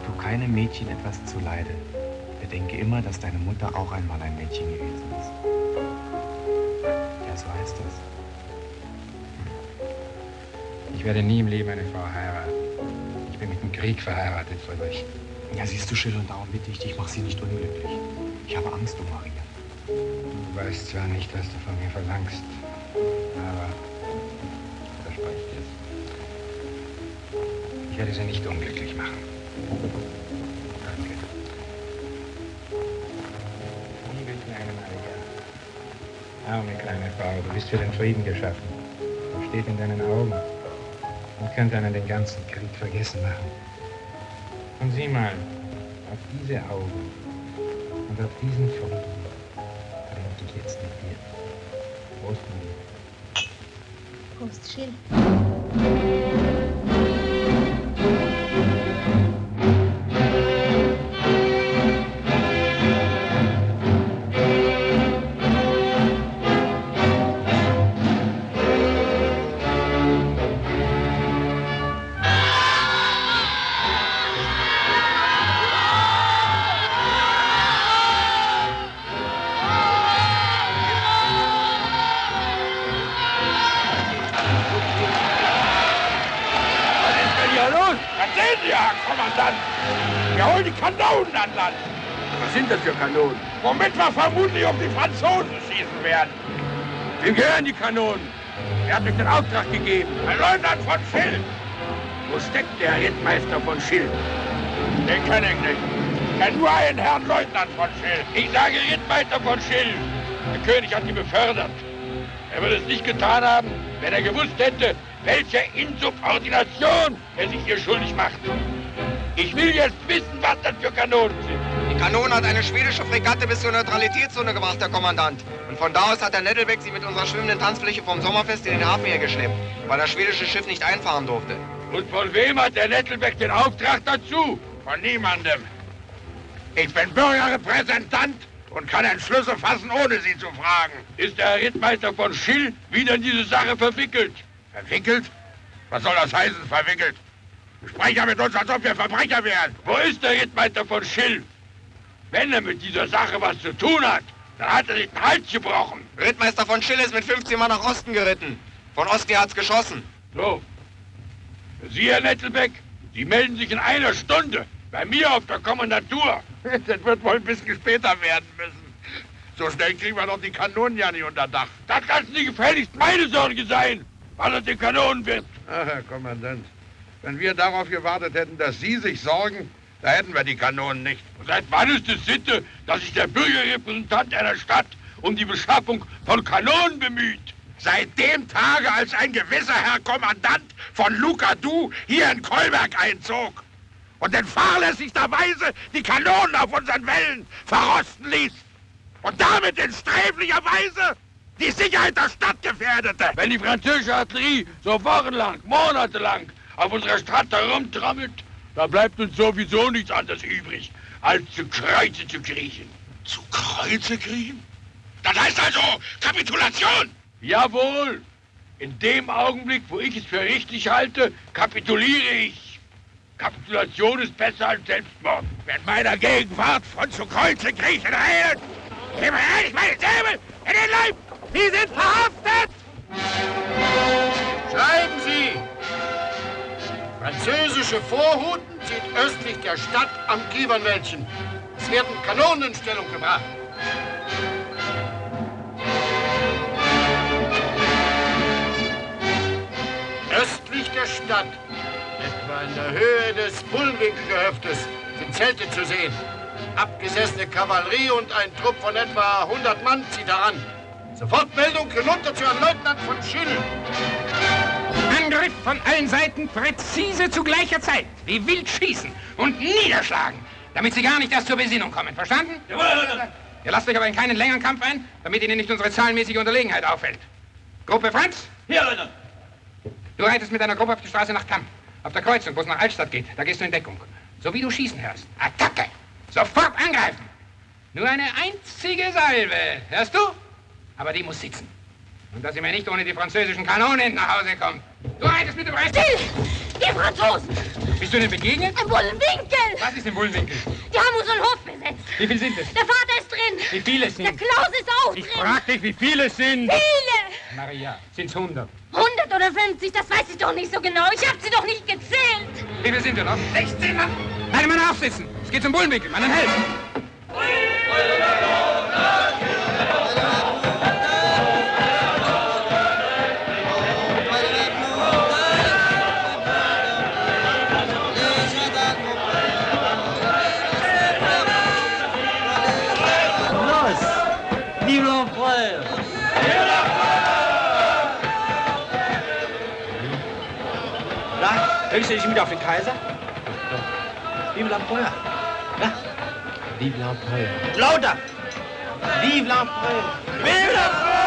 Tu keinem Mädchen etwas zuleide. Bedenke immer, dass deine Mutter auch einmal ein Mädchen gewesen ist. Ja, so heißt das. Ich werde nie im Leben eine Frau heiraten. Ich bin mit dem Krieg verheiratet, Friedrich. Ja, siehst du, Schill, und darum bitte ich dich, mach sie nicht unglücklich. Ich habe Angst um Maria. Du weißt zwar nicht, was du von mir verlangst, aber ich verspreche dir's. Ich werde sie nicht unglücklich machen. Danke. Liebe kleine Maria, arme kleine Frau, du bist für den Frieden geschaffen. Das steht in deinen Augen und könnte einen den ganzen Krieg vergessen machen. Und sieh mal, auf diese Augen und auf diesen Frieden trinke ich jetzt mit dir. Prost, Maria. Prost, Schill. Wir holen die Kanonen an Land. Was sind das für Kanonen? Womit wir vermutlich auf die Franzosen schießen werden. Wem gehören die Kanonen? Wer hat euch den Auftrag gegeben? Ein Leutnant von Schill. Wo steckt der Rittmeister von Schill? Den kenne ich nicht. Ich kenne nur einen Herrn Leutnant von Schill. Ich sage Rittmeister von Schill. Der König hat ihn befördert. Er würde es nicht getan haben, wenn er gewusst hätte, welche Insubordination er sich hier schuldig macht. Ich will jetzt wissen, was das für Kanonen sind. Die Kanone hat eine schwedische Fregatte bis zur Neutralitätszone gebracht, Herr Kommandant. Und von da aus hat der Nettelbeck sie mit unserer schwimmenden Tanzfläche vom Sommerfest in den Hafen hergeschleppt, weil das schwedische Schiff nicht einfahren durfte. Und von wem hat der Nettelbeck den Auftrag dazu? Von niemandem. Ich bin Bürgerrepräsentant und kann Entschlüsse fassen, ohne Sie zu fragen. Ist der Herr Rittmeister von Schill wieder in diese Sache verwickelt? Verwickelt? Was soll das heißen, verwickelt? Sprecher mit uns, als ob wir Verbrecher wären. Wo ist der Rittmeister von Schill? Wenn er mit dieser Sache was zu tun hat, dann hat er sich den Hals gebrochen. Rittmeister von Schill ist mit 15 Mann nach Osten geritten. Von Osten her hat's geschossen. So. Sie, Herr Nettelbeck, Sie melden sich in einer Stunde bei mir auf der Kommandantur. Das wird wohl ein bisschen später werden müssen. So schnell kriegen wir doch die Kanonen ja nicht unter Dach. Das kann nicht gefälligst meine Sorge sein, was aus den Kanonen wird. Ach, Herr Kommandant, wenn wir darauf gewartet hätten, dass Sie sich sorgen, da hätten wir die Kanonen nicht. Und seit wann ist es Sitte, dass sich der Bürgerrepräsentant einer Stadt um die Beschaffung von Kanonen bemüht? Seit dem Tage, als ein gewisser Herr Kommandant von Lucadou hier in Kolberg einzog und in fahrlässigsterweise die Kanonen auf unseren Wällen verrosten ließ und damit in sträflicher Weise die Sicherheit der Stadt gefährdete. Wenn die französische Artillerie so wochenlang, monatelang auf unserer Stadt herumtrommelt, da bleibt uns sowieso nichts anderes übrig, als zu Kreuze zu kriechen. Zu Kreuze kriechen? Das heißt also Kapitulation! Jawohl! In dem Augenblick, wo ich es für richtig halte, kapituliere ich. Kapitulation ist besser als Selbstmord. Wenn meiner Gegenwart von zu Kreuze kriechen redet, gib mir ehrlich meine Säbel in den Leib! Sie sind verhaftet! Schreiben Sie! Französische Vorhuten zieht östlich der Stadt am Kiefernwäldchen. Es werden Kanonen in Stellung gebracht. Östlich der Stadt, etwa in der Höhe des Bullenwinkelgehöftes, sind Zelte zu sehen. Abgesessene Kavallerie und ein Trupp von etwa 100 Mann zieht heran. Sofort Meldung hinunter zu Herrn Leutnant von Schill. Angriff von allen Seiten, präzise zu gleicher Zeit. Wie wild schießen und niederschlagen, damit sie gar nicht erst zur Besinnung kommen. Verstanden? Jawohl, Herr Leutnant. Ihr lasst euch aber in keinen längeren Kampf ein, damit Ihnen nicht unsere zahlenmäßige Unterlegenheit auffällt. Gruppe Franz? Hier, Leutnant. Du reitest mit deiner Gruppe auf die Straße nach Kamm. Auf der Kreuzung, wo es nach Altstadt geht, da gehst du in Deckung. So wie du schießen hörst. Attacke! Sofort angreifen! Nur eine einzige Salve, hörst du? Aber die muss sitzen. Und dass sie mir nicht ohne die französischen Kanonen nach Hause kommt. Du reitest mit dem Rest. Still! Die Franzosen! Bist du denn begegnet? Im Bullenwinkel! Was ist im Bullenwinkel? Die haben unseren Hof besetzt. Wie viel sind es? Der Vater ist drin. Wie viele sind? Der Klaus ist auch Ich drin. frag dich, wie viele sind? Viele! Maria, sind's 100? 100 oder 50, das weiß ich doch nicht so genau. Ich hab sie doch nicht gezählt. Wie viel sind wir noch? 16 Mann. Beide Männer aufsitzen. Es geht zum Bullenwinkel. Meinen Helm. Vive l'Empereur! Na, höchst du dich wieder auf den Kaiser? Vive l'Empereur! Na? Vive l'Empereur! Lauter! Vive l'Empereur! Vive l'Empereur!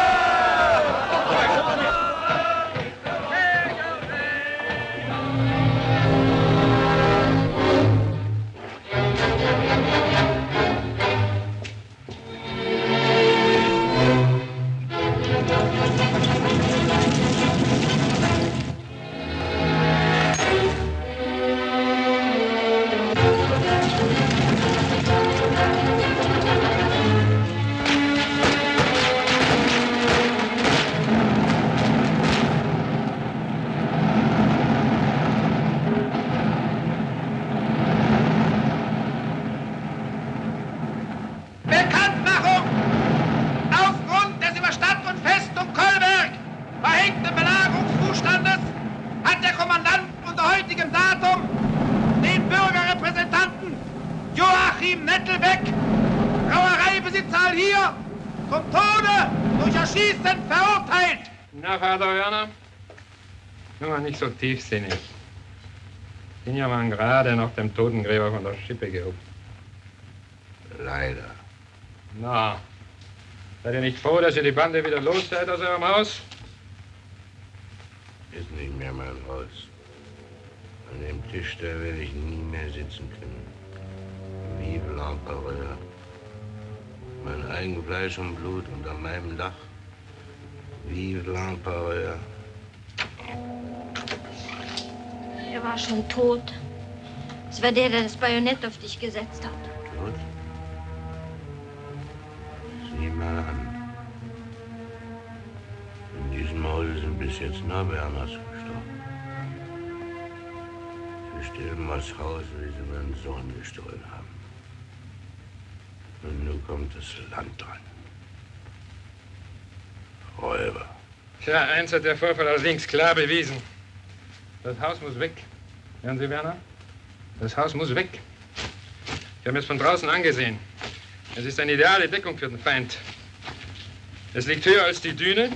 Bekanntmachung! Aufgrund des über Stadt und Festung Kolberg verhängten Belagerungszustandes hat der Kommandant unter heutigem Datum den Bürgerrepräsentanten Joachim Nettelbeck, Brauereibesitzer hier, zum Tode durch Erschießen verurteilt. Na, Vater Werner, nur nicht so tiefsinnig. Bin ja mal gerade nach dem Totengräber von der Schippe gehoben. Leider. Na, seid ihr nicht froh, dass ihr die Bande wieder los seid aus eurem Haus? Ist nicht mehr mein Haus. An dem Tisch, da werde ich nie mehr sitzen können. Vive l'Empereur. Mein Eigenfleisch und Blut unter meinem Dach. Vive l'Empereur. Er war schon tot. Es war der das Bajonett auf dich gesetzt hat. Tot? Sieh mal an. In diesem Hause sind bis jetzt nur Berners gestorben. Sie stehlen das Haus, wie sie meinen Sohn gestohlen haben. Und nun kommt das Land dran. Räuber. Tja, eins hat der Vorfall allerdings klar bewiesen. Das Haus muss weg. Hören Sie, Werner? Das Haus muss weg. Ich habe mir es von draußen angesehen. Es ist eine ideale Deckung für den Feind. Es liegt höher als die Düne.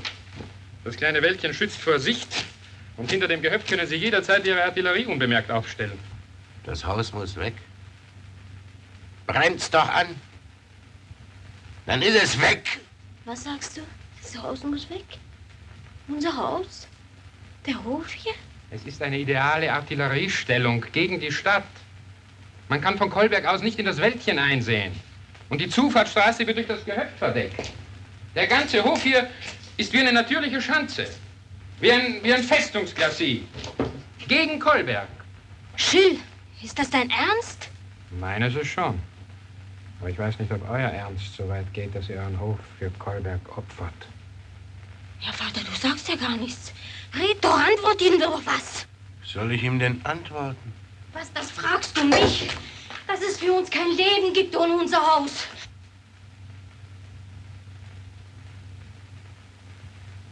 Das kleine Wäldchen schützt vor Sicht. Und hinter dem Gehöft können Sie jederzeit Ihre Artillerie unbemerkt aufstellen. Das Haus muss weg. Brennt's doch an. Dann ist es weg. Was sagst du? Das Haus muss weg? Unser Haus? Der Hof hier? Es ist eine ideale Artilleriestellung gegen die Stadt. Man kann von Kolberg aus nicht in das Wäldchen einsehen. Und die Zufahrtsstraße wird durch das Gehöft verdeckt. Der ganze Hof hier ist wie eine natürliche Schanze. Wie ein Festungsglacis. Gegen Kolberg. Schill, ist das dein Ernst? Meines ist schon. Aber ich weiß nicht, ob euer Ernst so weit geht, dass ihr euren Hof für Kolberg opfert. Ja, Vater, du sagst ja gar nichts. Red doch, antwort ihm doch was. Soll ich ihm denn antworten? Was, das fragst du mich? Dass es für uns kein Leben gibt ohne unser Haus.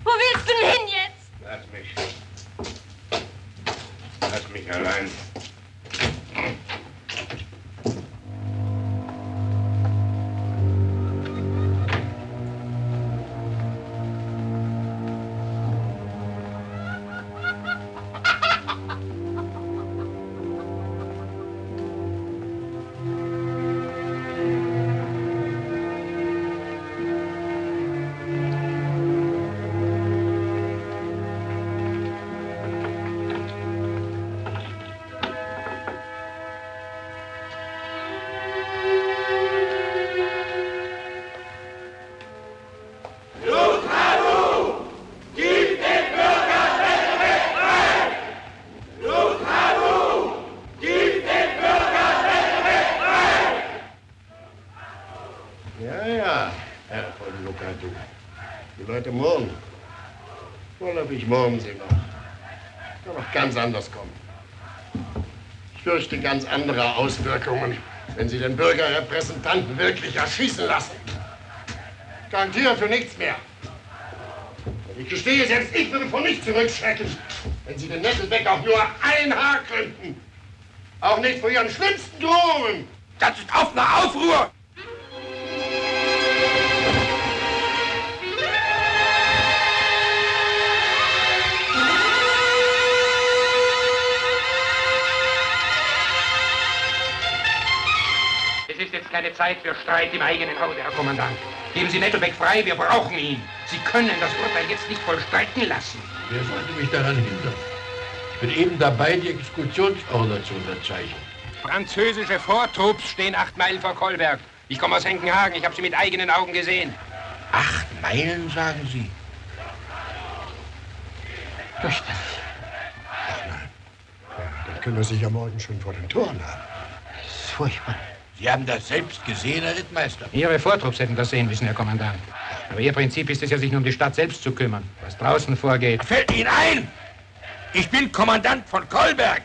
Wo willst du denn hin jetzt? Lass mich allein. Herr von Lucadou. Die Leute murren. Vorläufig murren sie noch. Kann auch ganz anders kommen. Ich fürchte ganz andere Auswirkungen, wenn Sie den Bürgerrepräsentanten wirklich erschießen lassen. Ich garantiere für nichts mehr. Und ich gestehe, selbst ich würde vor nichts zurückschrecken, wenn Sie den Nettelbeck auch nur ein Haar krümmten. Auch nicht vor Ihren schlimmsten Drohungen. Das ist offener Aufruhr! Es ist jetzt keine Zeit für Streit im eigenen Hause, Herr Kommandant. Geben Sie Nettelbeck frei, wir brauchen ihn. Sie können das Urteil jetzt nicht vollstrecken lassen. Wer sollte mich daran hindern? Ich bin eben dabei, die Exekutionsorder zu unterzeichnen. Französische Vortrupps stehen 8 Meilen vor Kolberg. Ich komme aus Henkenhagen, ich habe sie mit eigenen Augen gesehen. 8 Meilen, sagen Sie? Fürchterlich. Ach nein. Ja, dann können wir sich ja morgen schon vor den Toren haben. Das ist furchtbar. Sie haben das selbst gesehen, Herr Rittmeister? Ihre Vortrupps hätten das sehen müssen, Herr Kommandant. Aber Ihr Prinzip ist es ja, sich nur um die Stadt selbst zu kümmern, was draußen vorgeht. Fällt Ihnen ein! Ich bin Kommandant von Kolberg,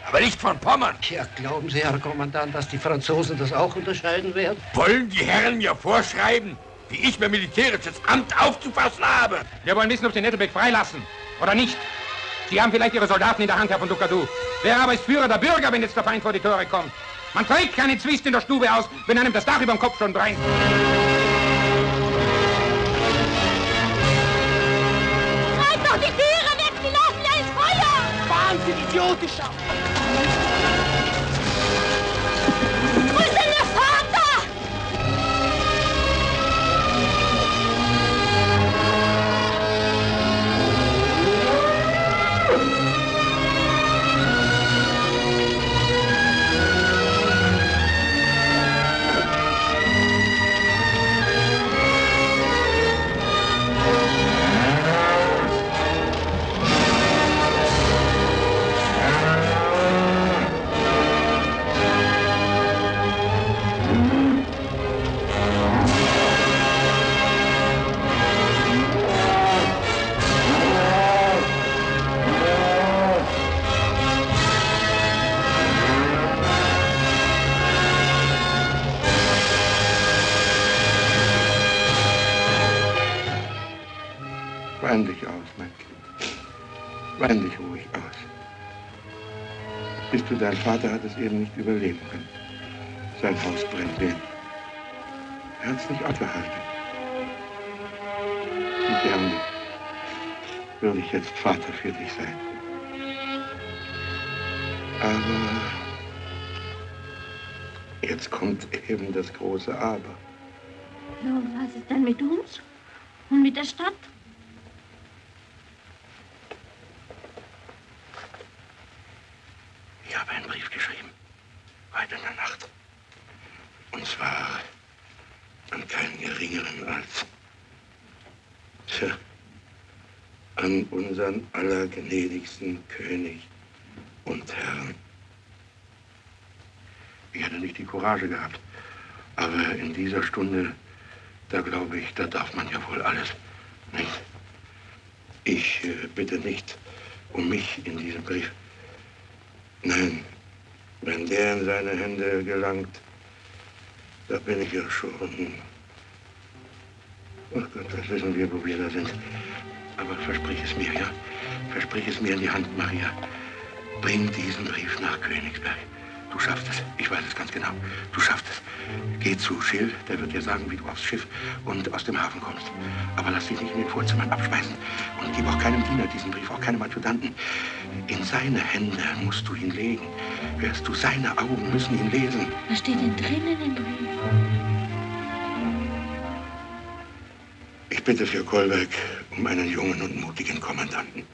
aber nicht von Pommern. Ja, glauben Sie, Herr Kommandant, dass die Franzosen das auch unterscheiden werden? Wollen die Herren mir vorschreiben, wie ich mein militärisches Amt aufzufassen habe? Wir wollen wissen, ob Sie Nettelbeck freilassen oder nicht. Sie haben vielleicht Ihre Soldaten in der Hand, Herr von Lucadou. Wer aber ist Führer der Bürger, wenn jetzt der Feind vor die Tore kommt? Man trägt keinen Zwist in der Stube aus, wenn einem das Dach über dem Kopf schon brennt. Treibt doch die Türe weg, Sie laufen ja ins Feuer! Wahnsinn, idiotischer! Wo ist denn Ihr Vater? Wein dich aus, mein Kind. Wein dich ruhig aus. Bist du, dein Vater hat es eben nicht überleben können. Sein Haus brennt leer. Er hat es nicht abgehalten. Wie gerne würde ich jetzt Vater für dich sein. Aber jetzt kommt eben das große Aber. Ja, und was ist denn mit uns? Und mit der Stadt? Ich habe einen Brief geschrieben, heute in der Nacht. Und zwar an keinen geringeren als an unseren allergnädigsten König und Herrn. Ich hätte nicht die Courage gehabt, aber in dieser Stunde, da glaube ich, da darf man ja wohl alles, nicht? Ich bitte nicht um mich in diesem Brief. Nein, wenn der in seine Hände gelangt, da bin ich ja schon. Ach Gott, das wissen wir, wo wir da sind. Aber versprich es mir, ja? Versprich es mir in die Hand, Maria. Bring diesen Brief nach Königsberg. Du schaffst es. Ich weiß es ganz genau. Du schaffst es. Geh zu Schill, der wird dir sagen, wie du aufs Schiff und aus dem Hafen kommst. Aber lass dich nicht in den Vorzimmern abspeisen. Und gib auch keinem Diener diesen Brief, auch keinem Adjutanten. In seine Hände musst du ihn legen. Hörst du, seine Augen müssen ihn lesen. Was steht denn drin in dem Brief? Ich bitte für Kolberg um einen jungen und mutigen Kommandanten.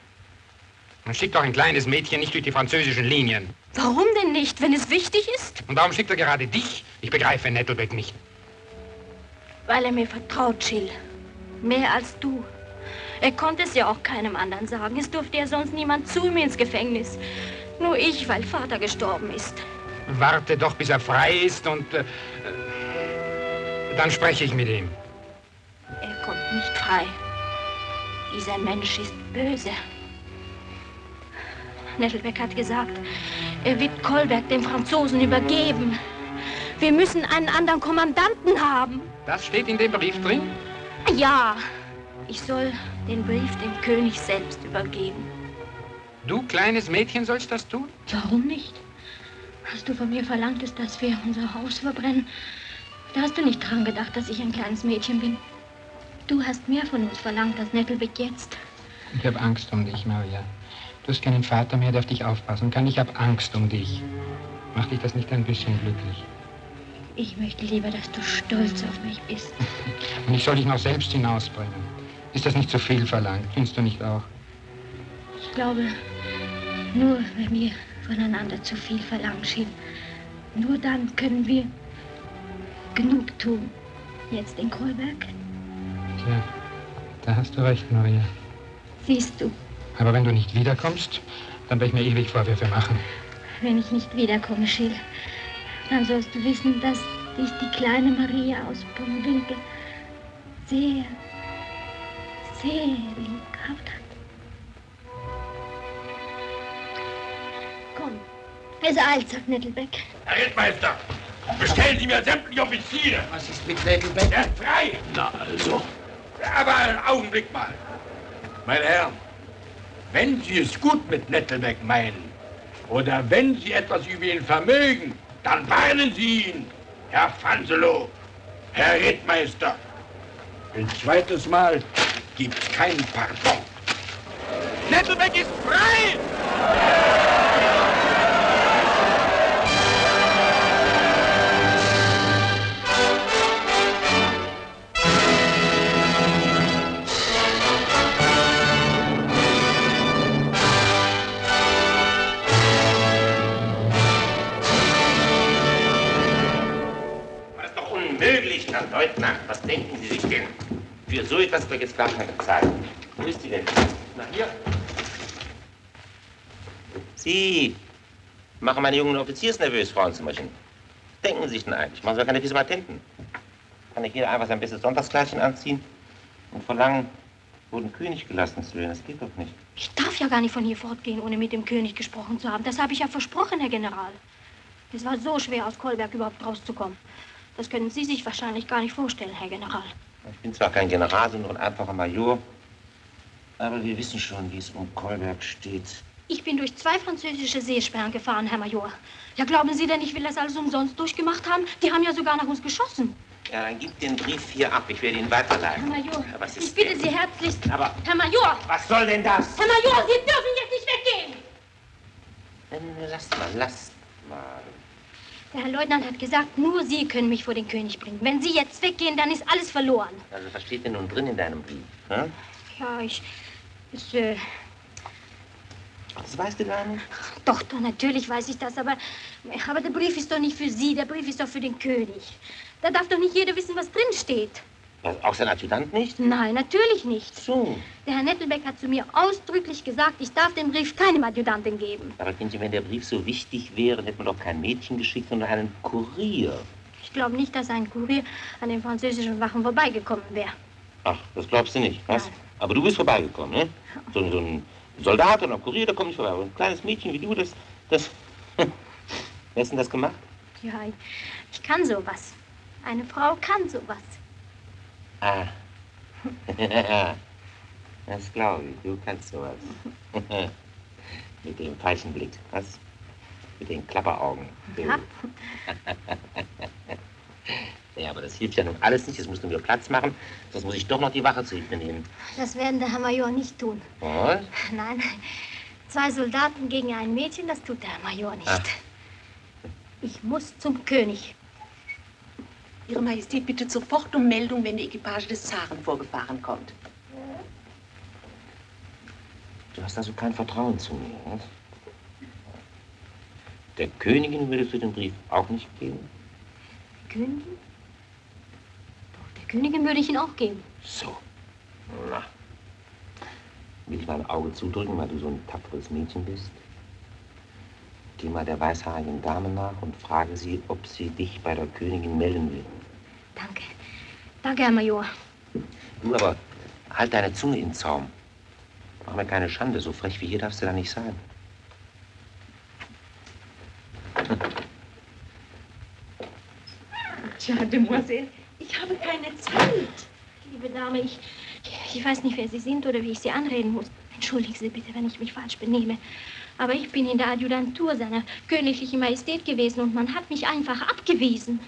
Man schickt doch ein kleines Mädchen nicht durch die französischen Linien. Warum denn nicht, wenn es wichtig ist? Und warum schickt er gerade dich? Ich begreife Nettelbeck nicht. Weil er mir vertraut, Schill. Mehr als du. Er konnte es ja auch keinem anderen sagen. Es durfte ja sonst niemand zu ihm ins Gefängnis. Nur ich, weil Vater gestorben ist. Warte doch, bis er frei ist und dann spreche ich mit ihm. nicht frei. Dieser Mensch ist böse. Nettelbeck hat gesagt, er wird Kolberg dem Franzosen übergeben. Wir müssen einen anderen Kommandanten haben. Das steht in dem Brief drin? Ja, ich soll den Brief dem König selbst übergeben. Du, kleines Mädchen, sollst das tun? Warum nicht? Als du von mir verlangtest, dass wir unser Haus verbrennen, da hast du nicht dran gedacht, dass ich ein kleines Mädchen bin. Du hast mehr von uns verlangt als Nettelbeck jetzt. Ich habe Angst um dich, Maria. Du hast keinen Vater mehr, der auf dich aufpassen kann. Ich habe Angst um dich. Macht dich das nicht ein bisschen glücklich? Ich möchte lieber, dass du stolz auf mich bist. Und ich soll dich noch selbst hinausbringen. Ist das nicht zu viel verlangt? Findest du nicht auch? Ich glaube, nur wenn wir voneinander zu viel verlangen, Schill, nur dann können wir genug tun. Jetzt in Kolberg. Tja, da hast du recht, Maria. Siehst du, Aber wenn du nicht wiederkommst, dann werde ich mir ewig Vorwürfe machen. wenn ich nicht wiederkomme, Schill, dann sollst du wissen, dass dich die kleine Maria aus Pomwinkel sehr, sehr lieb gehabt hat. Komm, es eilt, sagt Nettelbeck. Herr Rittmeister, bestellen Sie mir sämtliche Offiziere. Was ist mit Nettelbeck? Er ist frei. Na also. Aber einen Augenblick mal. Meine Herren, wenn Sie es gut mit Nettelbeck meinen oder wenn Sie etwas über ihn vermögen, dann warnen Sie ihn, Herr Fanselow, Herr Rittmeister. Ein zweites Mal gibt's keinen Pardon. Nettelbeck ist frei! Unmöglich, Herr Leutnant. Was denken Sie sich denn? Für so etwas wird jetzt gar keine Zeit. Wo ist die denn? Na, hier. Sie machen meine jungen Offiziers nervös, Frauenzimmerchen. Was denken Sie sich denn eigentlich? Machen Sie doch keine fiese Patenten. Kann nicht jeder einfach sein bestes Sonntagskleidchen anziehen und verlangen, vor den König gelassen zu werden? Das geht doch nicht. Ich darf ja gar nicht von hier fortgehen, ohne mit dem König gesprochen zu haben. Das habe ich ja versprochen, Herr General. Es war so schwer, aus Kolberg überhaupt rauszukommen. Das können Sie sich wahrscheinlich gar nicht vorstellen, Herr General. Ich bin zwar kein General, sondern ein einfacher Major, aber wir wissen schon, wie es um Kolberg steht. Ich bin durch 2 französische Seesperren gefahren, Herr Major. Ja, glauben Sie denn, ich will das alles umsonst durchgemacht haben? Die haben ja sogar nach uns geschossen. Ja, dann gib den Brief hier ab. Ich werde ihn weiterleiten. Herr Major, Ja, was ist ich bitte denn? Sie herzlichst. Aber Herr Major! was soll denn das? Herr Major, Sie dürfen jetzt nicht weggehen! Lasst mal. Der Herr Leutnant hat gesagt, nur Sie können mich vor den König bringen. Wenn Sie jetzt weggehen, dann ist alles verloren. Also, was steht denn nun drin in deinem Brief? Hm? Ja, Das weißt du gar nicht? Doch, natürlich weiß ich das, aber der Brief ist doch nicht für Sie, der Brief ist doch für den König. Da darf doch nicht jeder wissen, was drin steht. Was, auch sein Adjutant nicht? Nein, natürlich nicht. So. Der Herr Nettelbeck hat zu mir ausdrücklich gesagt, ich darf den Brief keinem Adjutanten geben. Aber Kindchen, wenn der Brief so wichtig wäre, hätte man doch kein Mädchen geschickt, sondern einen Kurier. Ich glaube nicht, dass ein Kurier an den französischen Wachen vorbeigekommen wäre. Ach, das glaubst du nicht, was? Nein. Aber du bist vorbeigekommen, ne? So ein Soldat oder ein Kurier, der kommt nicht vorbei. Aber ein kleines Mädchen wie du, das... Wer hat denn das gemacht? Ja, ich kann sowas. Eine Frau kann sowas. Ah. Das glaube ich, du kannst sowas. Mit dem falschen Blick, was? Mit den Klapperaugen. Ja. Ja, aber das hilft ja nun alles nicht. Jetzt musst du mir Platz machen. Sonst muss ich doch noch die Wache zu Hilfe nehmen. Das werden der Herr Major nicht tun. Was? Nein, 2 Soldaten gegen ein Mädchen, das tut der Herr Major nicht. Ach. Ich muss zum König. Ihre Majestät bittet sofort um Meldung, wenn die Equipage des Zaren vorgefahren kommt. Du hast also kein Vertrauen zu mir, was? Der Königin würdest du den Brief auch nicht geben? Königin? Doch, der Königin würde ich ihn auch geben. So. Na. Will ich mal ein Auge zudrücken, weil du so ein tapferes Mädchen bist? Geh mal der weißhaarigen Dame nach und frage sie, ob sie dich bei der Königin melden will. Danke. Danke, Herr Major. Du aber, halt deine Zunge im Zaum. Mach mir keine Schande, so frech wie hier darfst du da nicht sein. Tja, Demoiselle, ich habe keine Zeit. Liebe Dame, ich weiß nicht, wer Sie sind oder wie ich Sie anreden muss. Entschuldigen Sie bitte, wenn ich mich falsch benehme. Aber ich bin in der Adjutantur seiner königlichen Majestät gewesen und man hat mich einfach abgewiesen.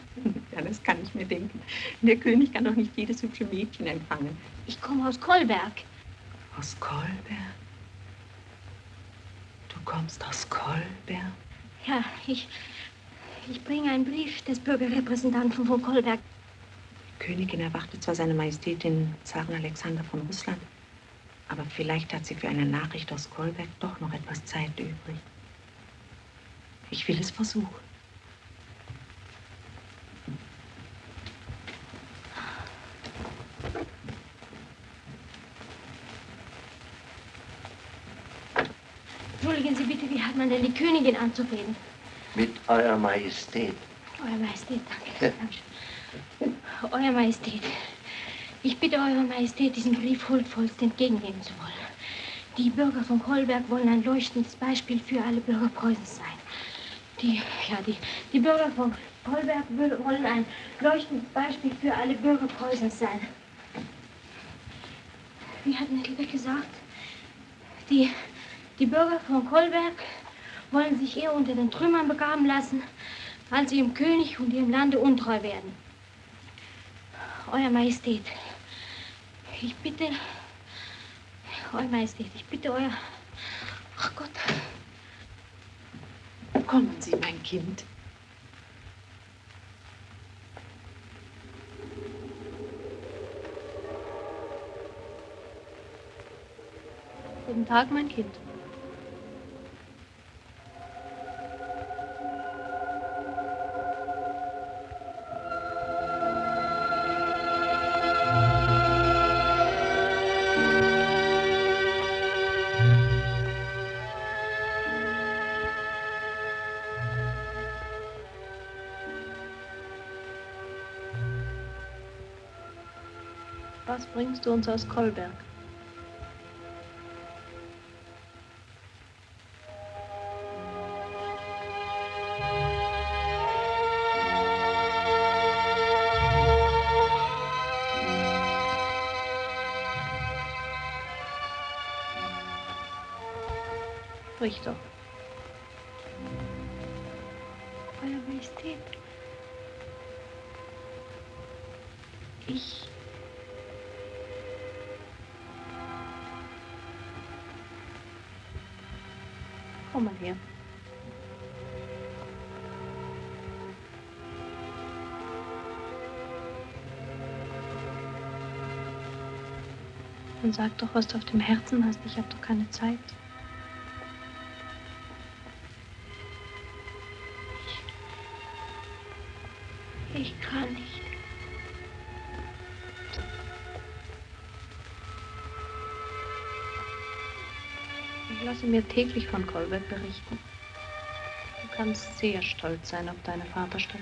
Ja, das kann ich mir denken. Der König kann doch nicht jedes hübsche Mädchen empfangen. Ich komme aus Kolberg. Aus Kolberg? Du kommst aus Kolberg? Ja, ich bringe einen Brief des Bürgerrepräsentanten von Kolberg. Die Königin erwartet zwar seine Majestät, den Zaren Alexander von Russland, aber vielleicht hat sie für eine Nachricht aus Kolberg doch noch etwas Zeit übrig. Ich will es versuchen. Entschuldigen Sie bitte, wie hat man denn die Königin anzureden? Mit Eurer Majestät. Euer Majestät, danke. Euer Majestät, ich bitte Eure Majestät, diesen Brief huldvollst entgegennehmen zu wollen. Die Bürger von Kolberg wollen ein leuchtendes Beispiel für alle Bürger Preußens sein. Die Bürger von Kolberg wollen ein leuchtendes Beispiel für alle Bürger Preußens sein. Wie hat Nettelbeck gesagt? Die Bürger von Kolberg wollen sich eher unter den Trümmern begraben lassen, als ihrem König und ihrem Lande untreu werden. Euer Majestät, ich bitte, Euer Majestät, ich bitte euer... Ach Gott. Kommen Sie, mein Kind. Guten Tag, mein Kind. Was bringst du uns aus Kolberg? Sprich doch. Euer Majestät. Komm mal her. Dann sag doch, was du auf dem Herzen hast. Ich habe doch keine Zeit. Ich kann nicht. Ich lasse mir täglich von Kolberg berichten. Du kannst sehr stolz sein auf deine Vaterstadt.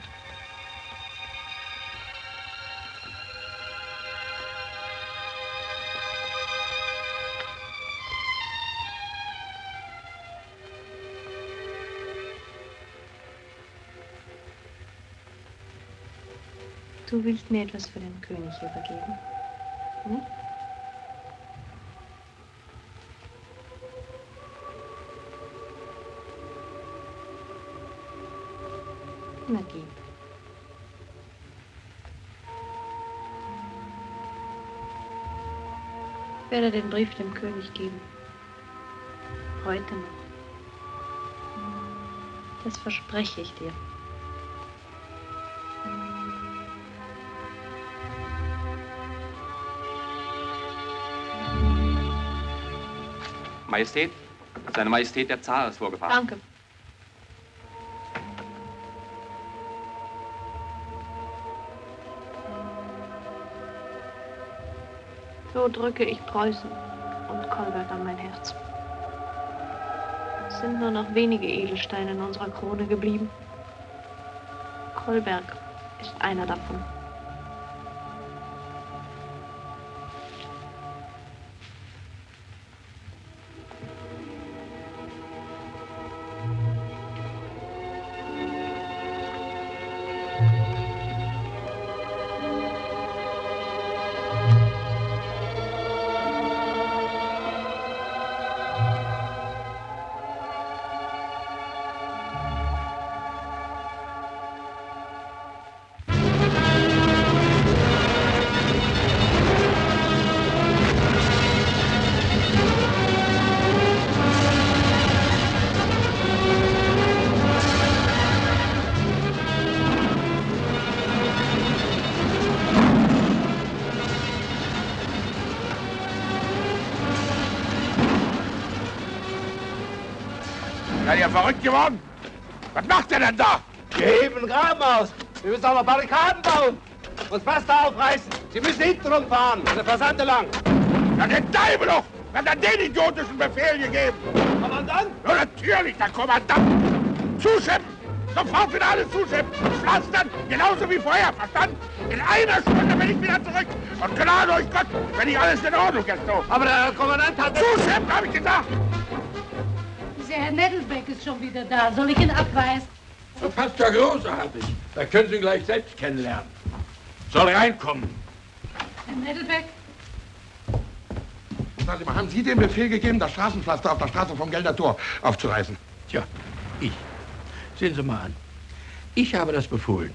Du willst mir etwas für den König übergeben, hm? Na geh. Ich werde den Brief dem König geben. Heute noch. Das verspreche ich dir. Majestät, seine Majestät der Zar ist vorgefahren. Danke. So drücke ich Preußen und Kolberg an mein Herz. Es sind nur noch wenige Edelsteine in unserer Krone geblieben. Kolberg ist einer davon. Seid ihr verrückt geworden? Was macht ihr denn da? Wir heben einen Graben aus. Wir müssen aber Barrikaden bauen. Uns Pasta aufreißen. Sie müssen hinten rumfahren, an der Passante lang. Ja, den Teufel doch! Wer hat denn den idiotischen Befehl gegeben? Kommandant? Ja, natürlich, der Kommandant! Zuschippen! Sofort wieder alles zuschippen! Pflastern, genauso wie vorher, verstanden? In einer Stunde bin ich wieder zurück. Und klar durch Gott, wenn nicht alles in Ordnung ist, so. Aber der Kommandant hat... Zuschippen, habe ich gesagt! Dieser Herr Nettelbeck ist schon wieder da. Soll ich ihn abweisen? Das passt ja großartig. Da können Sie ihn gleich selbst kennenlernen. Soll reinkommen. Herr Nettelbeck? Sagen Sie mal, haben Sie den Befehl gegeben, das Straßenpflaster auf der Straße vom Gelder Tor aufzureißen? Tja, ich. Sehen Sie mal an. Ich habe das befohlen.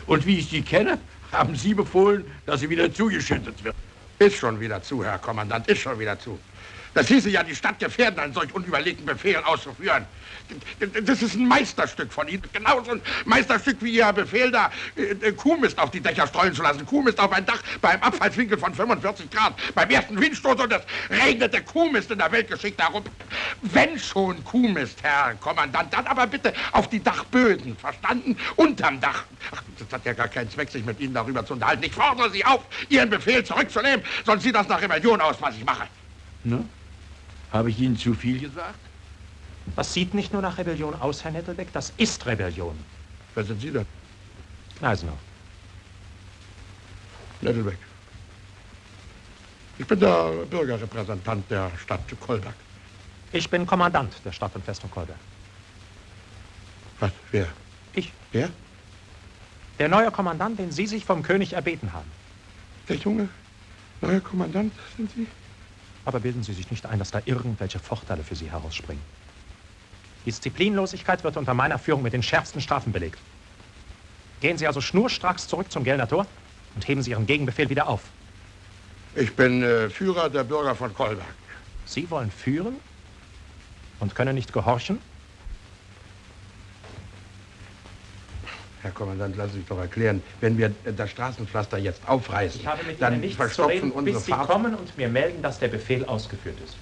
Und wie ich Sie kenne, haben Sie befohlen, dass sie wieder zugeschüttet wird. Ist schon wieder zu, Herr Kommandant, ist schon wieder zu. Das hieße ja, die Stadt gefährden, einen solch unüberlegten Befehl auszuführen. Das ist ein Meisterstück von Ihnen. Genauso ein Meisterstück wie Ihr Befehl da, Kuhmist auf die Dächer streuen zu lassen. Kuhmist auf ein Dach bei einem Abfallswinkel von 45 Grad. Beim ersten Windstoß und es regnete Kuhmist in der Weltgeschichte herum. Wenn schon Kuhmist, Herr Kommandant, dann aber bitte auf die Dachböden, verstanden? Unterm Dach. Ach, das hat ja gar keinen Zweck, sich mit Ihnen darüber zu unterhalten. Ich fordere Sie auf, Ihren Befehl zurückzunehmen, sonst sieht das nach Rebellion aus, was ich mache. Ne? Habe ich Ihnen zu viel gesagt? Das sieht nicht nur nach Rebellion aus, Herr Nettelbeck, das ist Rebellion. Wer sind Sie denn? Gneisenau. Nettelbeck. Ich bin der Bürgerrepräsentant der Stadt Kolberg. Ich bin Kommandant der Stadt und Festung Kolberg. Was? Wer? Ich. Wer? Der neue Kommandant, den Sie sich vom König erbeten haben. Der junge neue Kommandant sind Sie? Aber bilden Sie sich nicht ein, dass da irgendwelche Vorteile für Sie herausspringen. Disziplinlosigkeit wird unter meiner Führung mit den schärfsten Strafen belegt. Gehen Sie also schnurstracks zurück zum Gelder Tor und heben Sie Ihren Gegenbefehl wieder auf. Ich bin Führer der Bürger von Kolberg. Sie wollen führen und können nicht gehorchen? Herr Kommandant, lassen Sie sich doch erklären, wenn wir das Straßenpflaster jetzt aufreißen, Ich habe mit dann Ihnen nichts zu verstopfen reden, unsere bis Sie Fahrt. kommen und mir melden, dass der Befehl ausgeführt ist.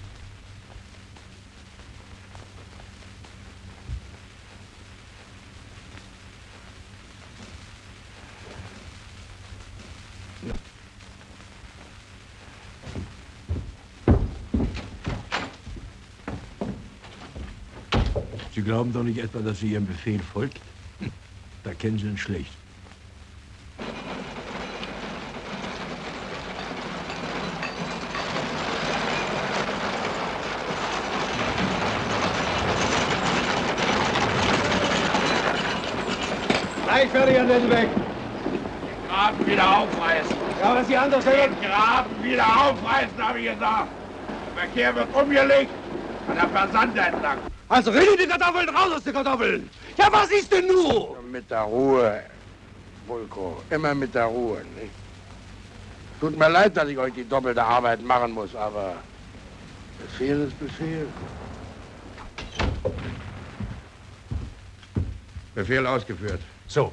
Sie glauben doch nicht etwa, dass Sie Ihrem Befehl folgt? Da kennen Sie ihn schlecht. Gleich fertig, Herr Nettelbeck. Den Graben wieder aufreißen. Ja, was Sie anders hören? Den Graben wieder aufreißen, habe ich gesagt. Der Verkehr wird umgelegt an der Versande entlang. Also rede die Kartoffeln raus aus den Kartoffeln. Ja, was ist denn nur? Mit der Ruhe, Vulko. Immer mit der Ruhe, nicht? Tut mir leid, dass ich euch die doppelte Arbeit machen muss, aber Befehl ist Befehl. Befehl ausgeführt. So.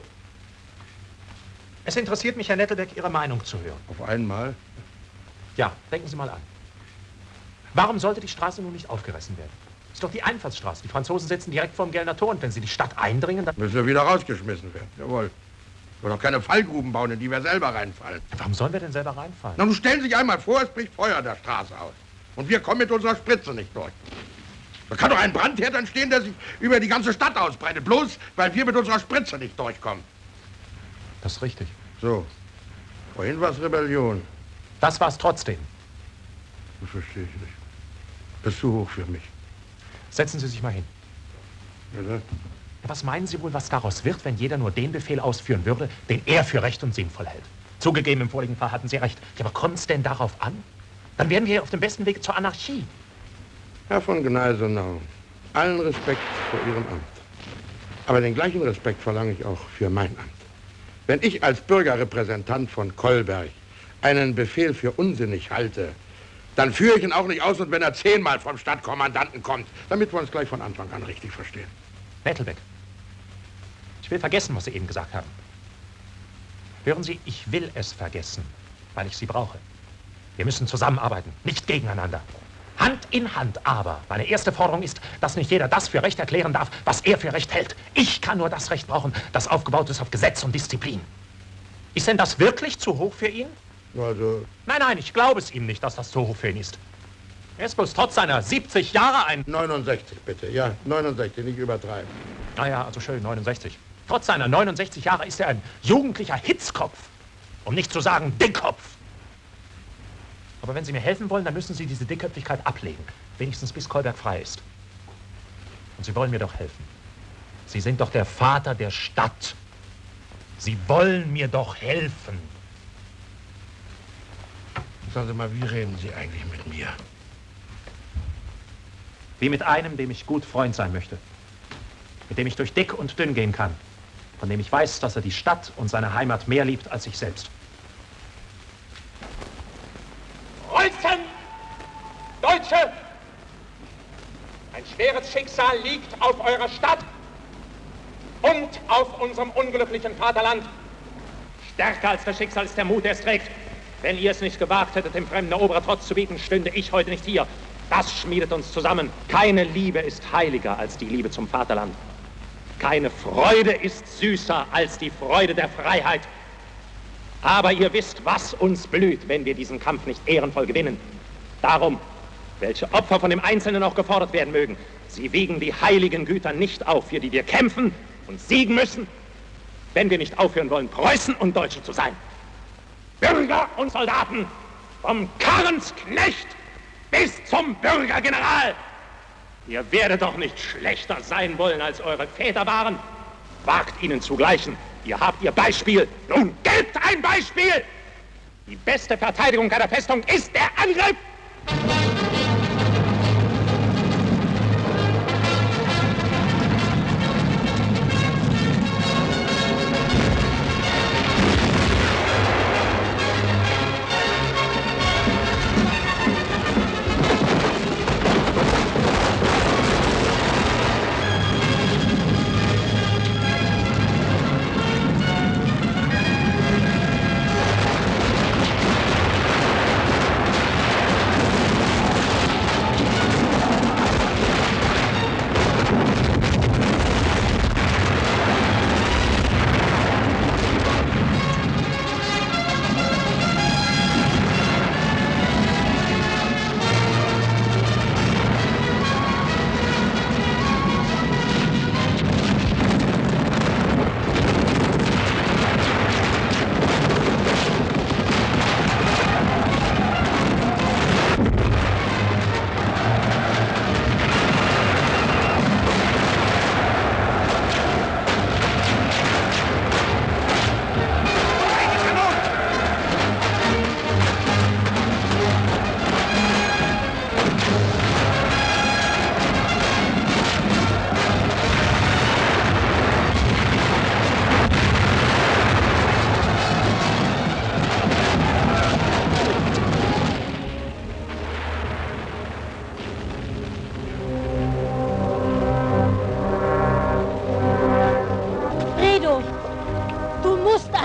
Es interessiert mich, Herr Nettelbeck, Ihre Meinung zu hören. Auf einmal? Ja, denken Sie mal an. Warum sollte die Straße nun nicht aufgerissen werden? Ist doch die Einfallsstraße. Die Franzosen sitzen direkt vor dem Gelder Tor und wenn sie die Stadt eindringen, dann... Müssen wir wieder rausgeschmissen werden, jawohl. Wir wollen doch keine Fallgruben bauen, in die wir selber reinfallen. Warum sollen wir denn selber reinfallen? Na, nun stellen Sie sich einmal vor, es bricht Feuer an der Straße aus. Und wir kommen mit unserer Spritze nicht durch. Da kann doch ein Brandherd entstehen, der sich über die ganze Stadt ausbreitet, bloß weil wir mit unserer Spritze nicht durchkommen. Das ist richtig. So. Vorhin war es Rebellion. Das war es trotzdem. Das verstehe ich nicht. Das ist zu hoch für mich. Setzen Sie sich mal hin. Ja, was meinen Sie wohl, was daraus wird, wenn jeder nur den Befehl ausführen würde, den er für recht und sinnvoll hält? Zugegeben, im vorigen Fall hatten Sie recht. Ja, aber kommt es denn darauf an? Dann wären wir auf dem besten Weg zur Anarchie. Herr von Gneisenau, allen Respekt vor Ihrem Amt. Aber den gleichen Respekt verlange ich auch für mein Amt. Wenn ich als Bürgerrepräsentant von Kolberg einen Befehl für unsinnig halte, dann führe ich ihn auch nicht aus, und wenn er 10-mal vom Stadtkommandanten kommt, damit wir uns gleich von Anfang an richtig verstehen. Nettelbeck, ich will vergessen, was Sie eben gesagt haben. Hören Sie, ich will es vergessen, weil ich Sie brauche. Wir müssen zusammenarbeiten, nicht gegeneinander. Hand in Hand. Aber meine erste Forderung ist, dass nicht jeder das für Recht erklären darf, was er für Recht hält. Ich kann nur das Recht brauchen, das aufgebaut ist auf Gesetz und Disziplin. Ist denn das wirklich zu hoch für ihn? Also... Nein, ich glaube es ihm nicht, dass das zu hoch für ihn ist. Er ist bloß trotz seiner 70 Jahre ein... 69 bitte, ja, 69, nicht übertreiben. Naja, also schön, 69. Trotz seiner 69 Jahre ist er ein jugendlicher Hitzkopf. Um nicht zu sagen Dickkopf. Aber wenn Sie mir helfen wollen, dann müssen Sie diese Dickköpfigkeit ablegen. Wenigstens bis Kolberg frei ist. Und Sie wollen mir doch helfen. Sie sind doch der Vater der Stadt. Sie wollen mir doch helfen. Sagen Sie mal, wie reden Sie eigentlich mit mir? Wie mit einem, dem ich gut Freund sein möchte. Mit dem ich durch dick und dünn gehen kann. Von dem ich weiß, dass er die Stadt und seine Heimat mehr liebt als sich selbst. Preußen! Deutsche! Ein schweres Schicksal liegt auf eurer Stadt und auf unserem unglücklichen Vaterland. Stärker als das Schicksal ist der Mut, der es trägt. Wenn ihr es nicht gewagt hättet, dem Fremden Eroberer Trotz zu bieten, stünde ich heute nicht hier. Das schmiedet uns zusammen. Keine Liebe ist heiliger als die Liebe zum Vaterland. Keine Freude ist süßer als die Freude der Freiheit. Aber ihr wisst, was uns blüht, wenn wir diesen Kampf nicht ehrenvoll gewinnen. Darum, welche Opfer von dem Einzelnen auch gefordert werden mögen, sie wiegen die heiligen Güter nicht auf, für die wir kämpfen und siegen müssen, wenn wir nicht aufhören wollen, Preußen und Deutsche zu sein. Bürger und Soldaten, vom Karrensknecht bis zum Bürgergeneral. Ihr werdet doch nicht schlechter sein wollen, als eure Väter waren. Wagt ihnen zu gleichen. Ihr habt ihr Beispiel. Nun gebt ein Beispiel. Die beste Verteidigung einer Festung ist der Angriff.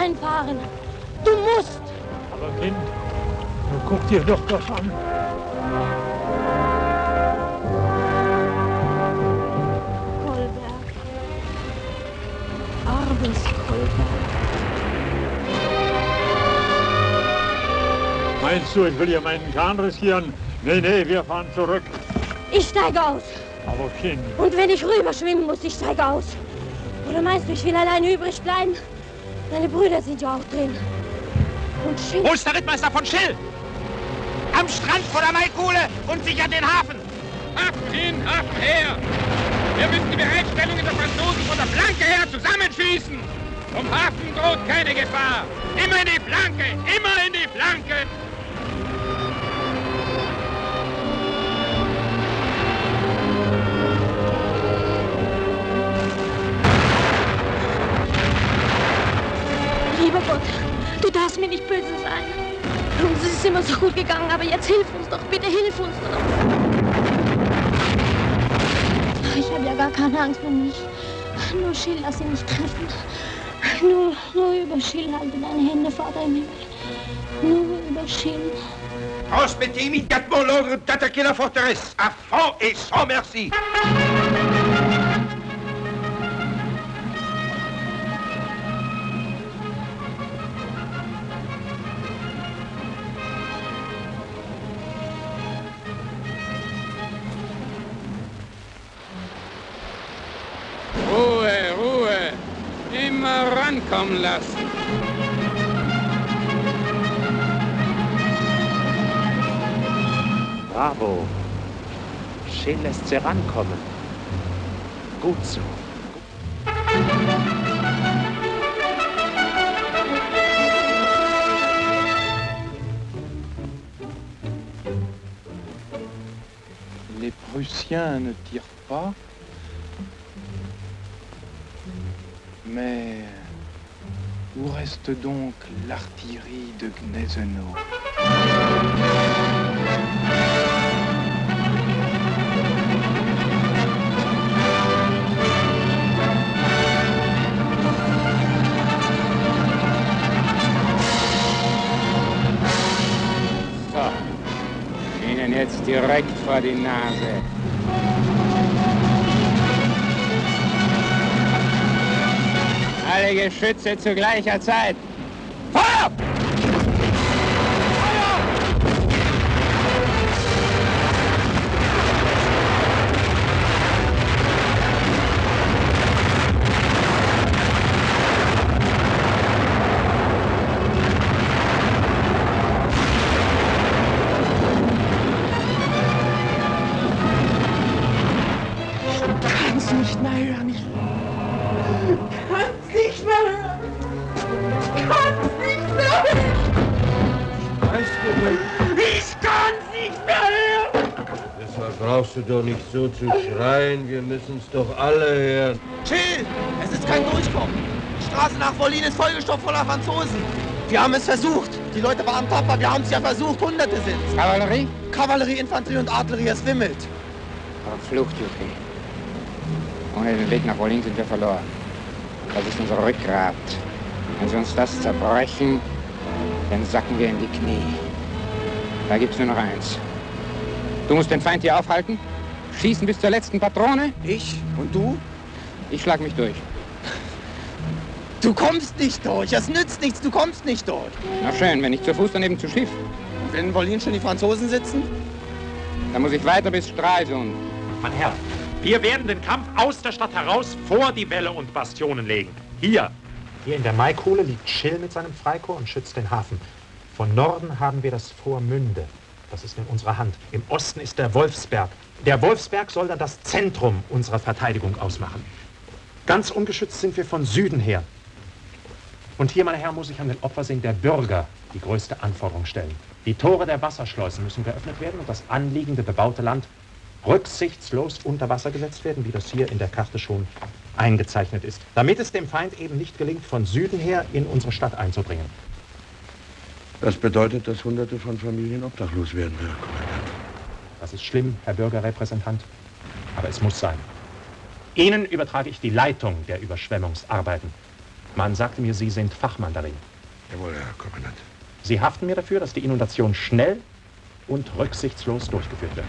einfahren. Du musst. Aber Kind, guck dir doch das an. Kolberg. Armes Kolberg. Meinst du, ich will hier meinen Kahn riskieren? Nee, wir fahren zurück. Ich steige aus. Aber Kind. Und wenn ich rüber schwimmen muss, ich steige aus. Oder meinst du, ich will alleine übrig bleiben? Deine Brüder sind ja auch drin. Und Schill. Wo ist der Rittmeister von Schill? Am Strand vor der Maikuhle und sichert den Hafen. Hafen hin, Hafen her. Wir müssen die Bereitstellungen der Franzosen von der Flanke her zusammenschießen. Vom Hafen droht keine Gefahr. Immer in die Flanke, immer in die Flanke. Lieber Gott, du darfst mir nicht böse sein. Uns ist immer so gut gegangen, aber jetzt hilf uns doch, bitte hilf uns doch. Ich habe ja gar keine Angst um mich. Nur Schill, lass ihn nicht treffen. Nur über Schill halte deine Hände, Vater im Himmel. Nur über Schill. Transmettez immédiatement l'ordre d'attaquer la forteresse, à fond et sans merci. Ruhe, Ruhe. Immer rankommen lassen. Bravo. Schill lässt sie rankommen. Gut so. Les Prussiens ne tirent pas. Mais où reste donc l'artillerie de Gneisenau? So, Ihnen jetzt direkt vor die Nase. Alle Geschütze zu gleicher Zeit. Feuer! Kann's nicht mehr hören. Kann's nicht mehr hören. Kann's nicht mehr hören. Ich kann's nicht mehr hören. Deshalb brauchst du doch nicht so zu schreien. Wir müssen's doch alle hören. Chill! Es ist kein Durchkommen. Die Straße nach Wollin ist vollgestopft voller Franzosen. Wir haben es versucht. Die Leute waren tapfer. Wir haben es ja versucht. Hunderte sind's. Kavallerie? Kavallerie, Infanterie und Artillerie. Es wimmelt. Verflucht, Juki. Ohne den Weg nach Wollin sind wir verloren. Das ist unser Rückgrat. Wenn sie uns das zerbrechen, dann sacken wir in die Knie. Da gibt's nur noch eins. Du musst den Feind hier aufhalten, schießen bis zur letzten Patrone. Ich? Und du? Ich schlag mich durch. Du kommst nicht durch. Es nützt nichts. Du kommst nicht durch. Na schön, wenn nicht zu Fuß, dann eben zu Schiff. Und wenn in Wollin schon die Franzosen sitzen? Dann muss ich weiter bis Stralsund. Mein Herr, wir werden den Kampf aus der Stadt heraus vor die Wälle und Bastionen legen. Hier. Hier in der Maikuhle liegt Schill mit seinem Freikorps und schützt den Hafen. Von Norden haben wir das Fort Münde. Das ist in unserer Hand. Im Osten ist der Wolfsberg. Der Wolfsberg soll dann das Zentrum unserer Verteidigung ausmachen. Ganz ungeschützt sind wir von Süden her. Und hier, meine Herren, muss ich an den Opfersinn der Bürger die größte Anforderung stellen. Die Tore der Wasserschleusen müssen geöffnet werden und das anliegende bebaute Land rücksichtslos unter Wasser gesetzt werden, wie das hier in der Karte schon eingezeichnet ist, damit es dem Feind eben nicht gelingt, von Süden her in unsere Stadt einzudringen. Das bedeutet, dass Hunderte von Familien obdachlos werden, Herr Kommandant. Das ist schlimm, Herr Bürgerrepräsentant, aber es muss sein. Ihnen übertrage ich die Leitung der Überschwemmungsarbeiten. Man sagte mir, Sie sind Fachmann darin. Jawohl, Herr Kommandant. Sie haften mir dafür, dass die Inundation schnell und rücksichtslos durchgeführt wird.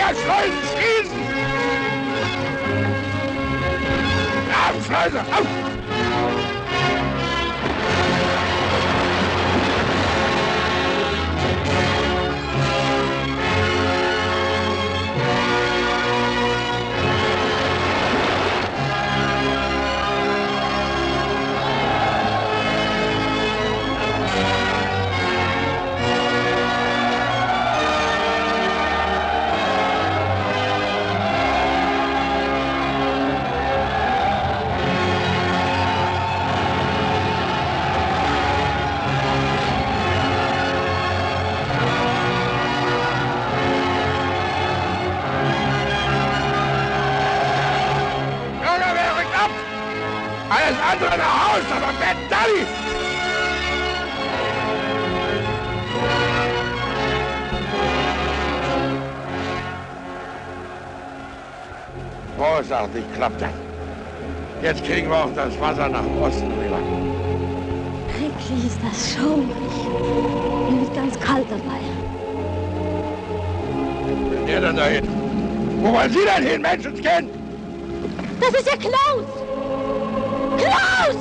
Schleusen schließen! Grafenschleuse, auf! alles andere nach Haus, aber wenn Dalli! Großartig klappt das. Jetzt kriegen wir auch das Wasser nach Osten rüber. Schrecklich ist das schon. Mir wird ganz kalt dabei. Wo ist der denn dahin? Wo wollen Sie denn hin, Menschenskind? Das ist ja Klaus! Klaus!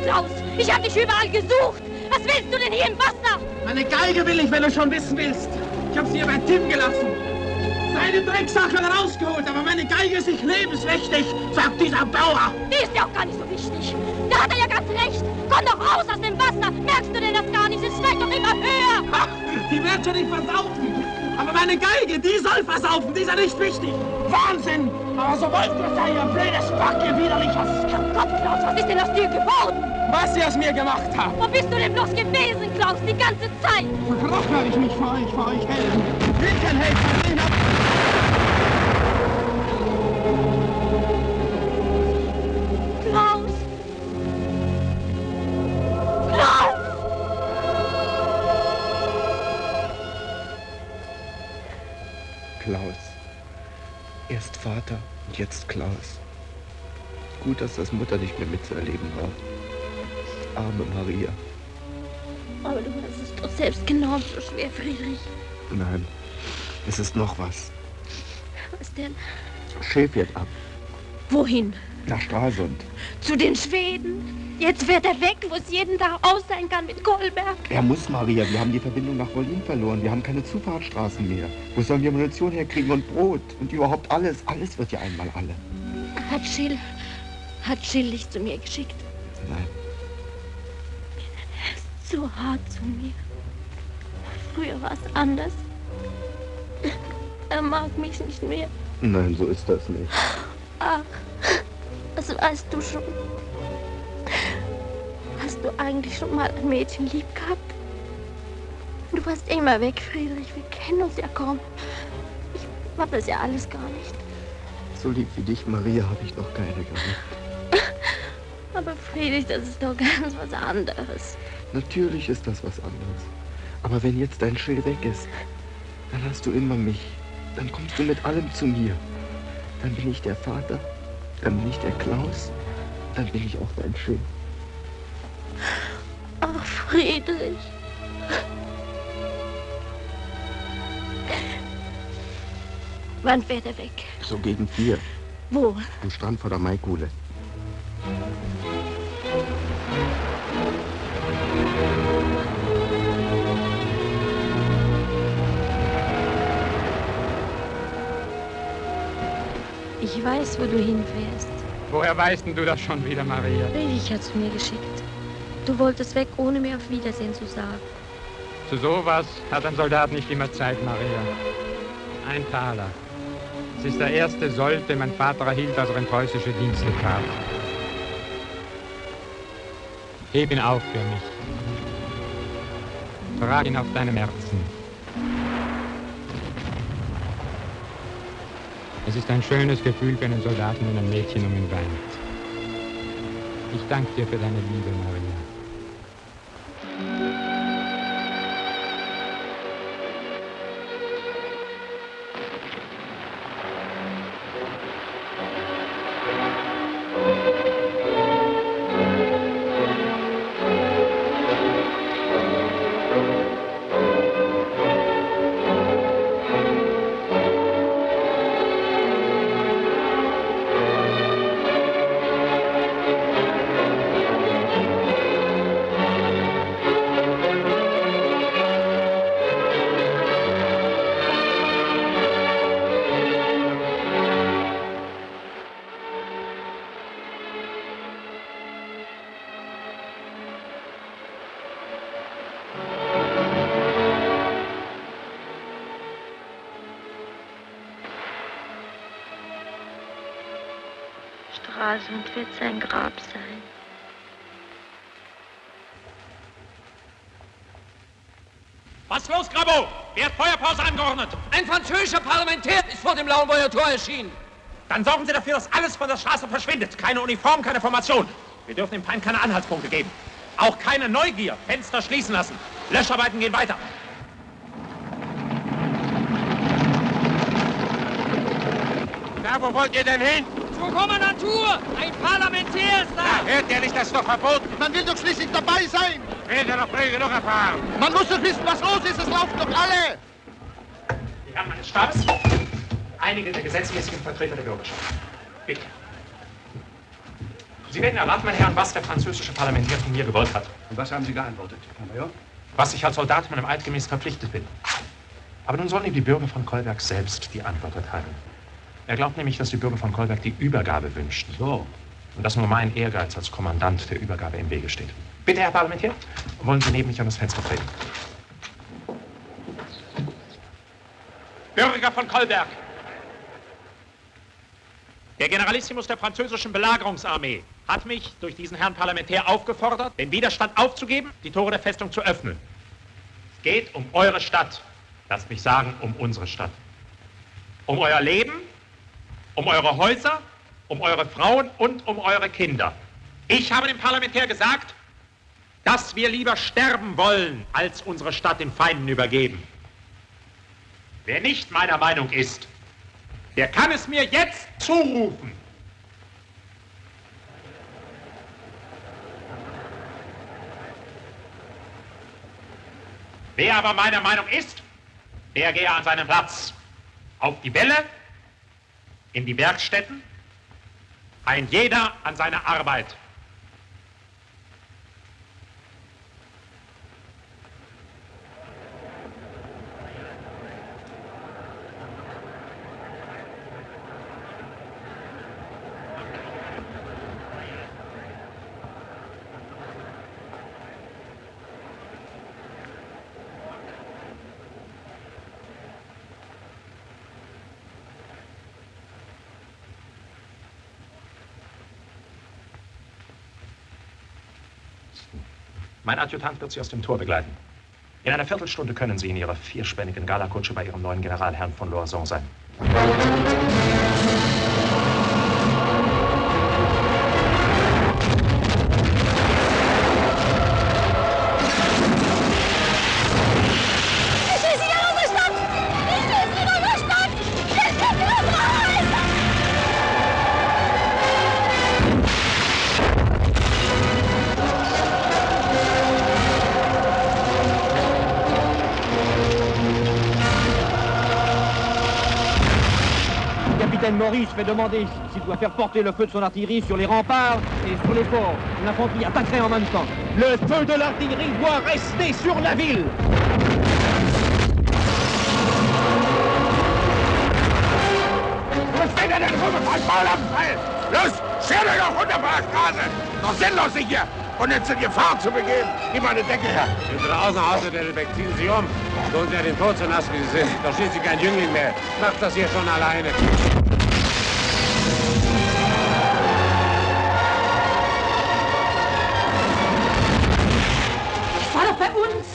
Klaus! Ich habe dich überall gesucht! Was willst du denn hier im Wasser? Meine Geige will ich, wenn du schon wissen willst. Ich habe sie hier bei Tim gelassen. Seine Drecksache rausgeholt, aber meine Geige ist nicht lebenswichtig, sagt dieser Bauer. Die ist ja auch gar nicht so wichtig. Da hat er ja ganz recht. Komm doch raus aus dem Wasser. Merkst du denn das gar nicht? Es steigt doch immer höher. Ha, die wird schon nicht versaufen. Aber meine Geige, die soll versaufen. Die ist ja nicht wichtig. Wahnsinn. Aber so wollt ihr sein, ihr blödes Pack, ihr widerliches. Herrgott, Klaus, was ist denn aus dir geworden? Was sie aus mir gemacht haben. Wo bist du denn bloß gewesen, Klaus, die ganze Zeit? Verkroch habe ich mich vor euch Helden. Will kein Helfer, den habt Klaus! Klaus! Klaus. Erst Vater und jetzt Klaus. Gut, dass das Mutter nicht mehr mitzuerleben war. Arme Maria. Aber du hast es doch selbst genauso schwer, Friedrich. Nein, es ist noch was. Was denn? Scheel fährt ab. Wohin? Nach Stralsund. Zu den Schweden? Jetzt fährt er weg, wo es jeden Tag aus sein kann mit Kolberg. Er muss, Maria. Wir haben die Verbindung nach Wollin verloren. Wir haben keine Zufahrtsstraßen mehr. Wo sollen wir Munition herkriegen und Brot? Und überhaupt alles. Alles wird ja einmal alle. Hat Schill dich zu mir geschickt? Nein. Er ist so hart zu mir. Früher war es anders. Er mag mich nicht mehr. Nein, so ist das nicht. Ach, das weißt du schon. Hast du eigentlich schon mal ein Mädchen lieb gehabt? Du warst immer weg, Friedrich. Wir kennen uns ja kaum. Ich hab das ja alles gar nicht. So lieb wie dich, Maria, habe ich noch keine gehabt. Aber Friedrich, das ist doch ganz was anderes. Natürlich ist das was anderes. Aber wenn jetzt dein Schild weg ist, dann hast du immer mich. Dann kommst du mit allem zu mir. Dann bin ich der Vater, dann bin ich der Klaus, dann bin ich auch dein Schild. Ach, Friedrich. Wann fährt er weg? So gegen 4. Wo? Am Strand vor der Maikuhle. Ich weiß, wo du hinfährst. Woher weißt denn du das schon wieder, Maria? Friedrich hat's mir geschickt. Du wolltest weg, ohne mir auf Wiedersehen zu sagen. Zu sowas hat ein Soldat nicht immer Zeit, Maria. 1 Taler. Es ist der erste Sold, den mein Vater erhielt, als er in preußische Dienste trat. Heb ihn auf für mich. Trag ihn auf deinem Herzen. Es ist ein schönes Gefühl für einen Soldaten, wenn ein Mädchen um ihn weint. Ich danke dir für deine Liebe, Maria. Stralsund wird sein Grab sein. Was los, Grabo? Wer hat Feuerpause angeordnet? Ein französischer Parlamentär ist vor dem Lauenburger Tor erschienen. Dann sorgen Sie dafür, dass alles von der Straße verschwindet. Keine Uniform, keine Formation. Wir dürfen dem Feind keine Anhaltspunkte geben. Auch keine Neugier. Fenster schließen lassen. Löscharbeiten gehen weiter. Na, wo wollt ihr denn hin? Zur Kommandantur! Ein Parlamentär ist da! Na, hört ihr nicht, das ist doch verboten? Man will doch schließlich dabei sein. Werdet ihr doch früh genug erfahren. Man muss doch wissen, was los ist. Es laufen doch alle. Die Herren meines Stabes, einige der gesetzmäßigen Vertreter der Bürgerschaft. Bitte. Sie werden erraten, meine Herren, was der französische Parlamentär von mir gewollt hat. Und was haben Sie geantwortet, Herr Major? Was ich als Soldat meinem Eid gemäß verpflichtet bin. Aber nun sollen ihm die Bürger von Kolberg selbst die Antwort erteilen. Er glaubt nämlich, dass die Bürger von Kolberg die Übergabe wünschten. So. Und dass nur mein Ehrgeiz als Kommandant der Übergabe im Wege steht. Bitte, Herr Parlamentär, wollen Sie neben mich an das Fenster treten. Bürger von Kolberg! Der Generalissimus der französischen Belagerungsarmee hat mich durch diesen Herrn Parlamentär aufgefordert, den Widerstand aufzugeben, die Tore der Festung zu öffnen. Es geht um eure Stadt. Lasst mich sagen, um unsere Stadt. Um euer Leben, um eure Häuser, um eure Frauen und um eure Kinder. Ich habe dem Parlamentär gesagt, dass wir lieber sterben wollen, als unsere Stadt den Feinden übergeben. Wer nicht meiner Meinung ist, der kann es mir jetzt zurufen. Wer aber meiner Meinung ist, der gehe an seinen Platz. Auf die Wälle, in die Werkstätten, ein jeder an seine Arbeit. Mein Adjutant wird Sie aus dem Tor begleiten. In einer Viertelstunde können Sie in Ihrer vierspännigen Galakutsche bei Ihrem neuen Generalherrn von Loison sein. Maurice fait demander s'il doit faire porter le feu de son artillerie sur les remparts et sur les forts. L'infanterie attaquerait en même temps. Le feu de l'artillerie doit rester sur la ville. Was steht denn rum auf einem Maulabfall? Los, schert euch auf wunderbarer Straße. Noch sinnlos hier. Und jetzt in Gefahr zu begeben. Gib mal eine Decke her. Sind Sie draußen, Haus der Dettelbeck, ziehen Sie sich um. Tun Sie ja den Tod so nass, wie Sie sind. Doch schließlich kein Jüngling mehr. Macht das hier schon alleine. Das war doch bei uns.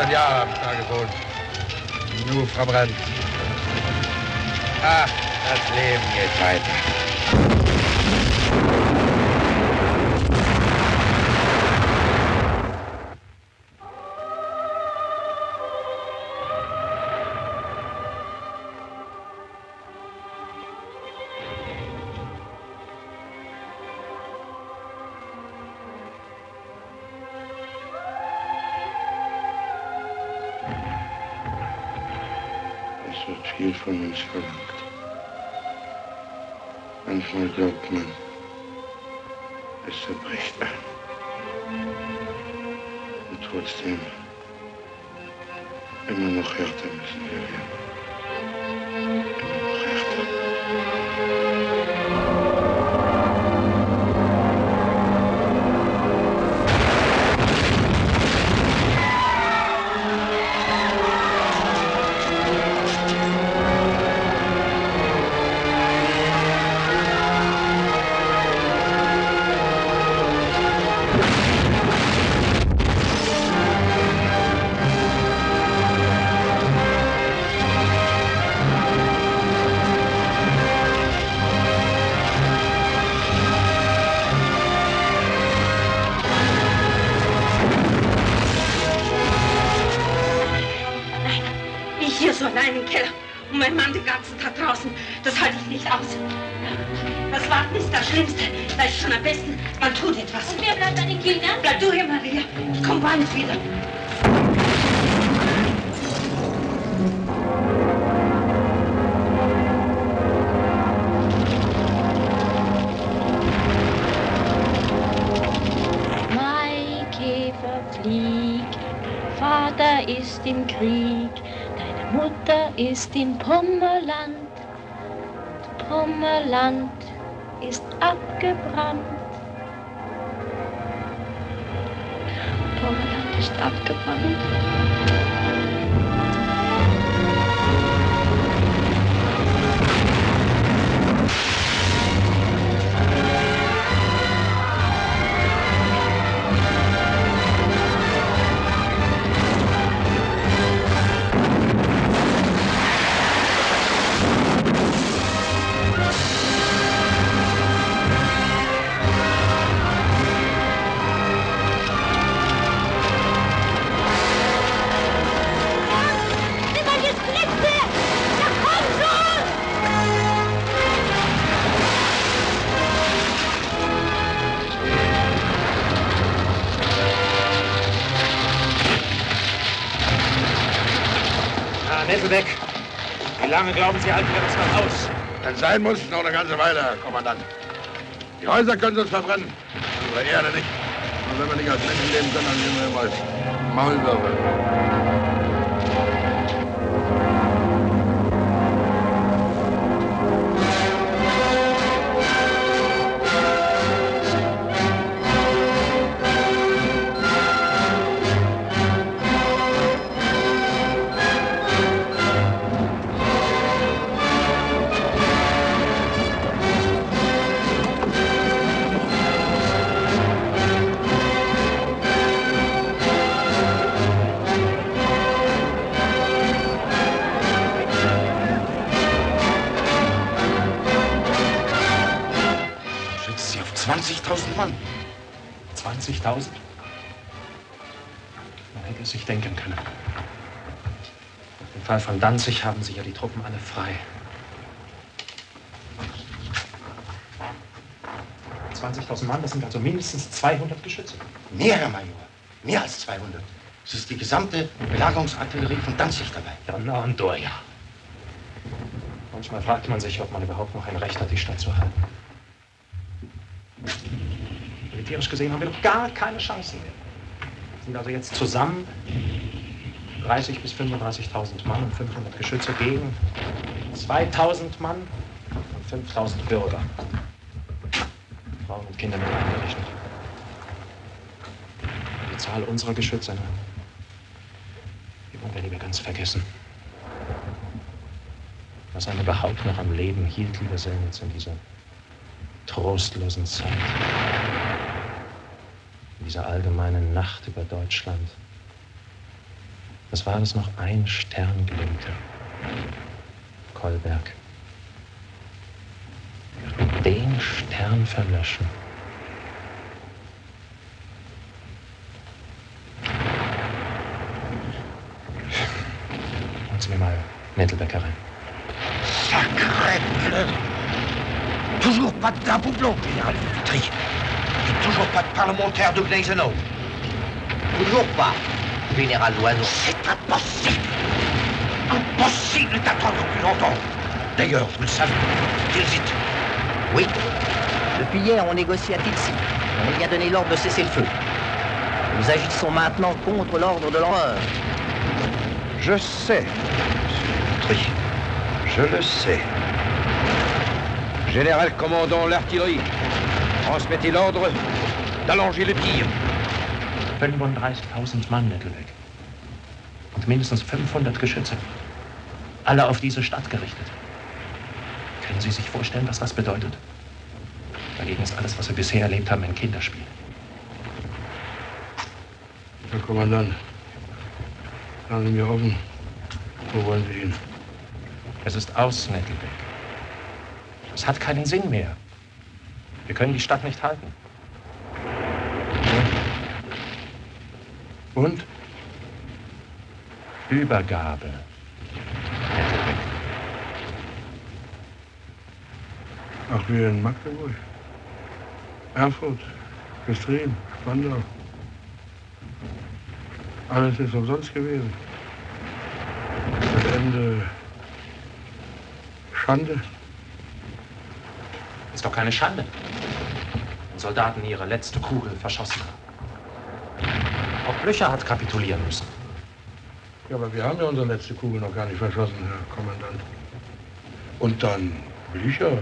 Jahre habe ich da gewohnt. Nur verbrannt. Ach, das Leben geht weiter. viel von uns verlangt. Manchmal glaubt man, es zerbricht ein. Und trotzdem, immer noch härter müssen wir werden. Immer noch härter. So allein im Keller und mein Mann den ganzen Tag draußen. Das halte ich nicht aus. Das Warten ist das Schlimmste. Da ist schon am besten, man tut etwas. Und wer bleibt bei den Kindern? Bleib du hier, Maria. Ich komm bald wieder. Maikäfer fliegt, Vater ist im Krieg. Mutter ist in Pommerland, und Pommerland ist abgebrannt. Pommerland ist abgebrannt. Nettelbeck, wie lange glauben Sie, halten wir das noch aus? Wenn es sein muss, noch eine ganze Weile, Herr Kommandant. Die Häuser können Sie uns verbrennen, unsere Erde nicht. Und wenn wir nicht als Menschen leben können, dann leben wir immer als Maulwürfe. Sie auf 20.000 Mann. 20.000? Man hätte es sich denken können. Nach dem Fall von Danzig haben sich ja die Truppen alle frei. 20.000 Mann, das sind also mindestens 200 Geschütze. Mehr, Herr Major. Mehr als 200. Es ist die gesamte Belagerungsartillerie von Danzig dabei. Ja, na und ja. Manchmal fragt man sich, ob man überhaupt noch ein Recht hat, die Stadt zu halten. Militärisch gesehen haben wir doch gar keine Chancen mehr. Wir sind also jetzt zusammen 30.000 bis 35.000 Mann und 500 Geschütze gegen 2.000 Mann und 5.000 Bürger. Frauen und Kinder mit eingerechnet. Die Zahl unserer Geschütze, die wollen wir lieber ganz vergessen. Was einen überhaupt noch am Leben hielt, lieber Selnitz, in dieser trostlosen Zeit. In dieser allgemeinen Nacht über Deutschland. Was war das noch? Ein Stern glimmte. Kolberg. Den Stern verlöschen. Holen Sie mir mal Nettelbeck herein. Sacré-bleu! Toujours pas de drapeau blanc, général Vitry. Et toujours pas de parlementaire de Gneisenau. Toujours pas, général Loiseau. C'est pas possible! Impossible d'attendre plus longtemps. D'ailleurs, vous le savez, Tilsit. Oui. Depuis hier, on négocie à Tilsit. On lui a donné l'ordre de cesser le feu. Nous agissons maintenant contre l'ordre de l'empereur. Je sais, monsieur Vitry. Je le sais. Général commandant l'artillerie, transmettez l'ordre d'allonger le tir. 35.000 Mann, Nettelbeck. Und mindestens 500 Geschütze. Alle auf diese Stadt gerichtet. Können Sie sich vorstellen, was das bedeutet? Dagegen ist alles, was wir bisher erlebt haben, ein Kinderspiel. Herr Kommandant, sagen Sie mir offen, wo wollen Sie hin? Es ist aus, Nettelbeck. Es hat keinen Sinn mehr. Wir können die Stadt nicht halten. Und? Übergabe. Nettelbeck. Auch wir in Magdeburg, Erfurt, Güstrow, Spandau. Alles ist umsonst gewesen. Das Ende Schande. Ist doch keine Schande. Wenn Soldaten ihre letzte Kugel verschossen haben. Auch Blücher hat kapitulieren müssen. Ja, aber wir haben ja unsere letzte Kugel noch gar nicht verschossen, Herr Kommandant. Und dann Blücher.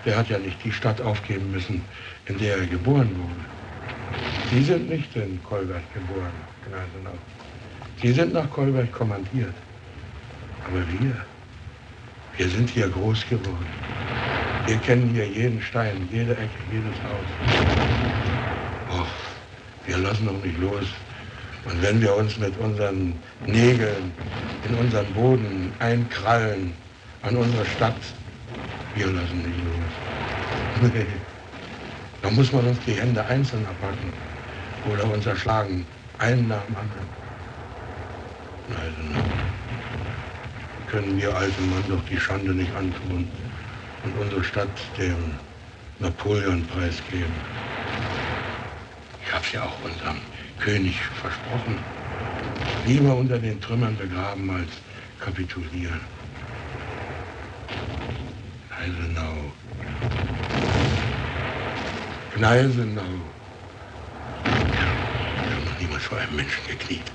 Der hat ja nicht die Stadt aufgeben müssen, in der er geboren wurde. Sie sind nicht in Kolberg geboren, Gneisenau. Sie sind nach Kolberg kommandiert. Aber wir sind hier groß geworden. Wir kennen hier jeden Stein, jede Ecke, jedes Haus. Och, wir lassen noch nicht los. Und wenn wir uns mit unseren Nägeln in unseren Boden einkrallen an unsere Stadt, wir lassen nicht los. Nee. Da muss man uns die Hände einzeln abhacken oder uns erschlagen, einen nach dem anderen. Also, können wir alten Mann doch die Schande nicht antun und unsere Stadt dem Napoleon-Preis geben. Ich hab's ja auch unserem König versprochen. Lieber unter den Trümmern begraben als kapitulieren. Gneisenau. Gneisenau. Ich habe noch niemals vor einem Menschen gekniet.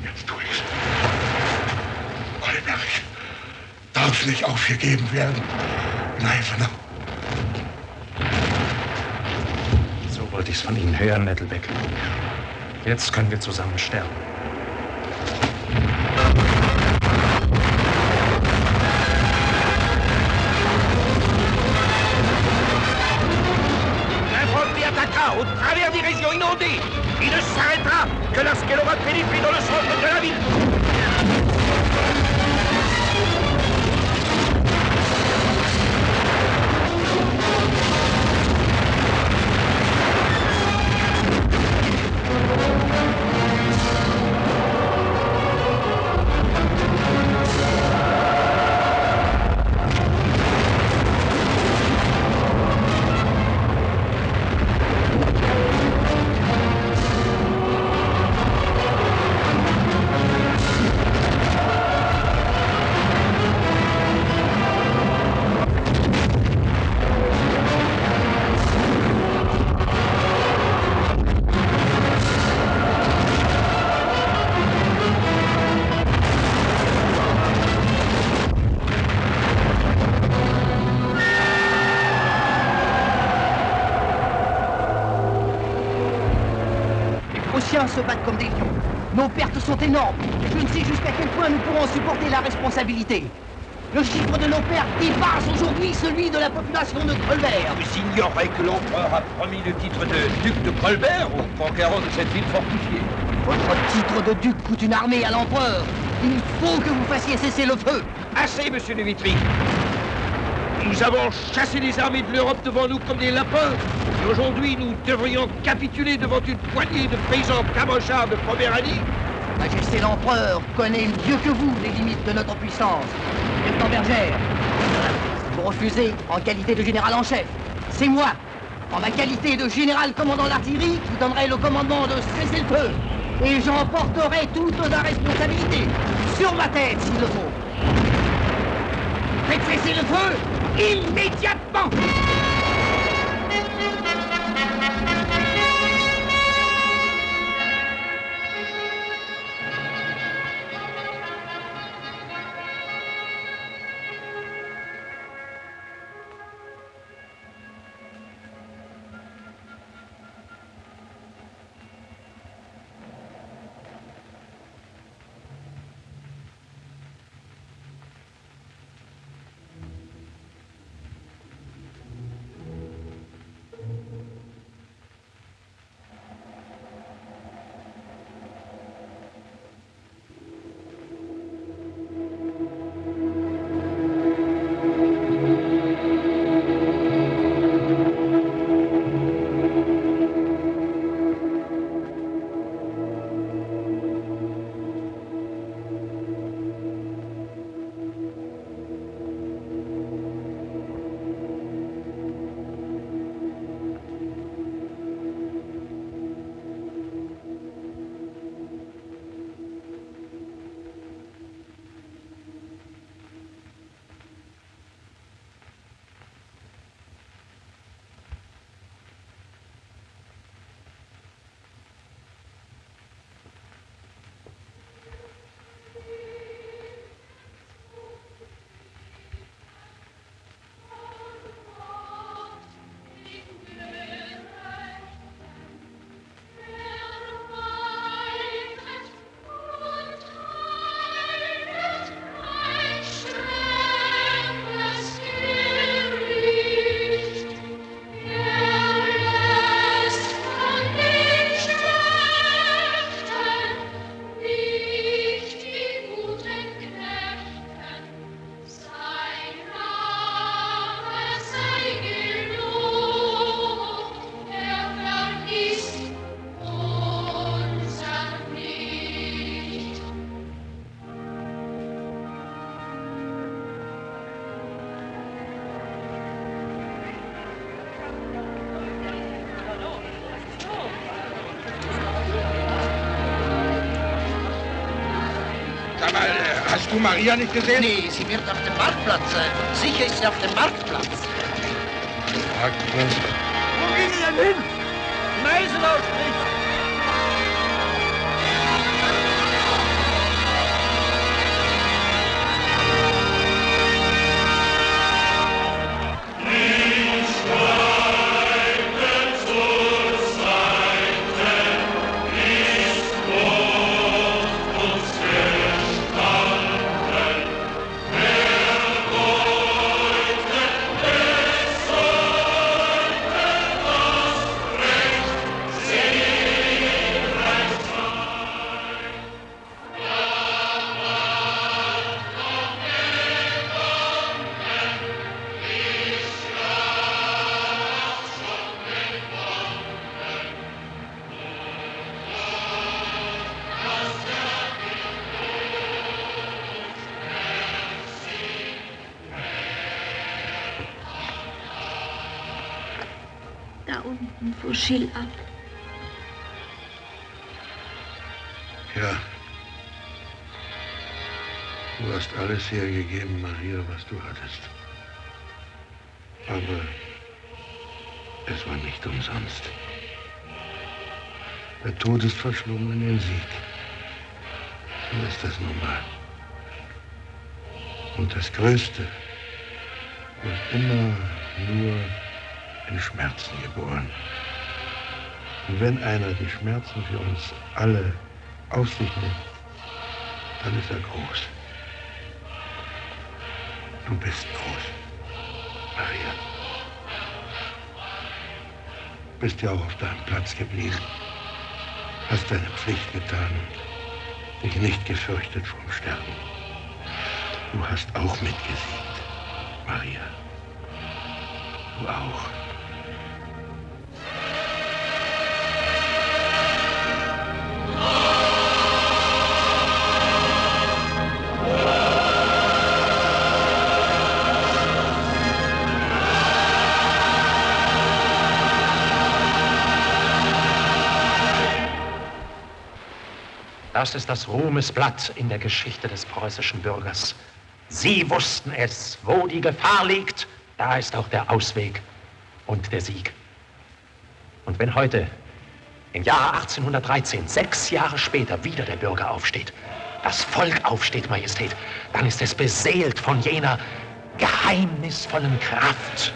Jetzt tue ich's. Kolberg darf nicht aufgegeben werden. Gneisenau. So wollte ich's von Ihnen hören, Nettelbeck. Jetzt können wir zusammen sterben. Au travers des régions inondées. Il ne s'arrêtera que lorsqu'elle aura pénétré dans le centre de la ville. Se battent comme des lions. Nos pertes sont énormes. Je ne sais jusqu'à quel point nous pourrons supporter la responsabilité. Le chiffre de nos pertes dépasse aujourd'hui celui de la population de Colbert. Vous ignorez que l'empereur a promis le titre de duc de Colbert au conquérant de cette ville fortifiée. Votre titre de duc coûte une armée à l'empereur. Il faut que vous fassiez cesser le feu. Assez, monsieur de Vitry. Nous avons chassé les armées de l'Europe devant nous comme des lapins. Et aujourd'hui, nous devrions capituler devant une poignée de paysans camochards de Poméranie. Majesté l'empereur connaît mieux que vous les limites de notre puissance. Lieutenant Bergère, vous refusez en qualité de général en chef. C'est moi, en ma qualité de général commandant l'artillerie, qui donnerai le commandement de cesser le feu. Et j'en porterai toute la responsabilité. Sur ma tête, s'il le faut. Faites cesser le feu immédiatement. Hast du Maria nicht gesehen? Nee, sie wird auf dem Marktplatz sein. Sicher ist sie auf dem Marktplatz. Marktplatz? Wo ging ihr denn hin? Meisenausstrich! Da unten fuhr Schill ab. Ja. Du hast alles hergegeben, Maria, was du hattest. Aber es war nicht umsonst. Der Tod ist verschlungen in den Sieg. So ist das nun mal. Und das Größte wird immer nur in Schmerzen geboren. Und wenn einer die Schmerzen für uns alle auf sich nimmt, dann ist er groß. Du bist groß, Maria. Bist ja auch auf deinem Platz geblieben. Hast deine Pflicht getan und dich nicht gefürchtet vom Sterben. Du hast auch mitgesiegt, Maria. Du auch. Das ist das Ruhmesblatt in der Geschichte des preußischen Bürgers. Sie wussten es, wo die Gefahr liegt, da ist auch der Ausweg und der Sieg. Und wenn heute, im Jahre 1813, 6 Jahre später, wieder der Bürger aufsteht, das Volk aufsteht, Majestät, dann ist es beseelt von jener geheimnisvollen Kraft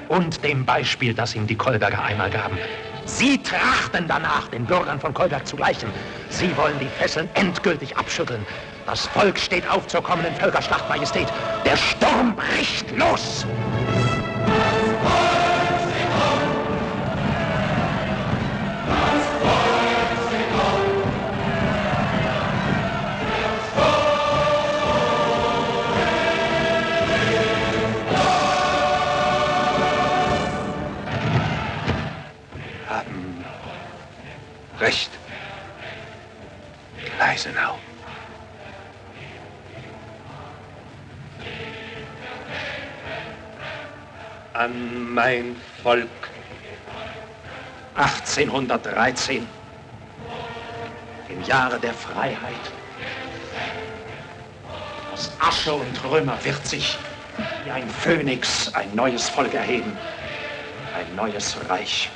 und dem Beispiel, das ihm die Kolberger einmal gaben. Sie trachten danach, den Bürgern von Kolberg zu gleichen. Sie wollen die Fesseln endgültig abschütteln. Das Volk steht auf zur kommenden Völkerschlacht, Majestät. Der Sturm bricht los! Recht. Gleisenau. An mein Volk. 1813. Im Jahre der Freiheit. Aus Asche und Trümmer wird sich wie ein Phönix ein neues Volk erheben. Ein neues Reich.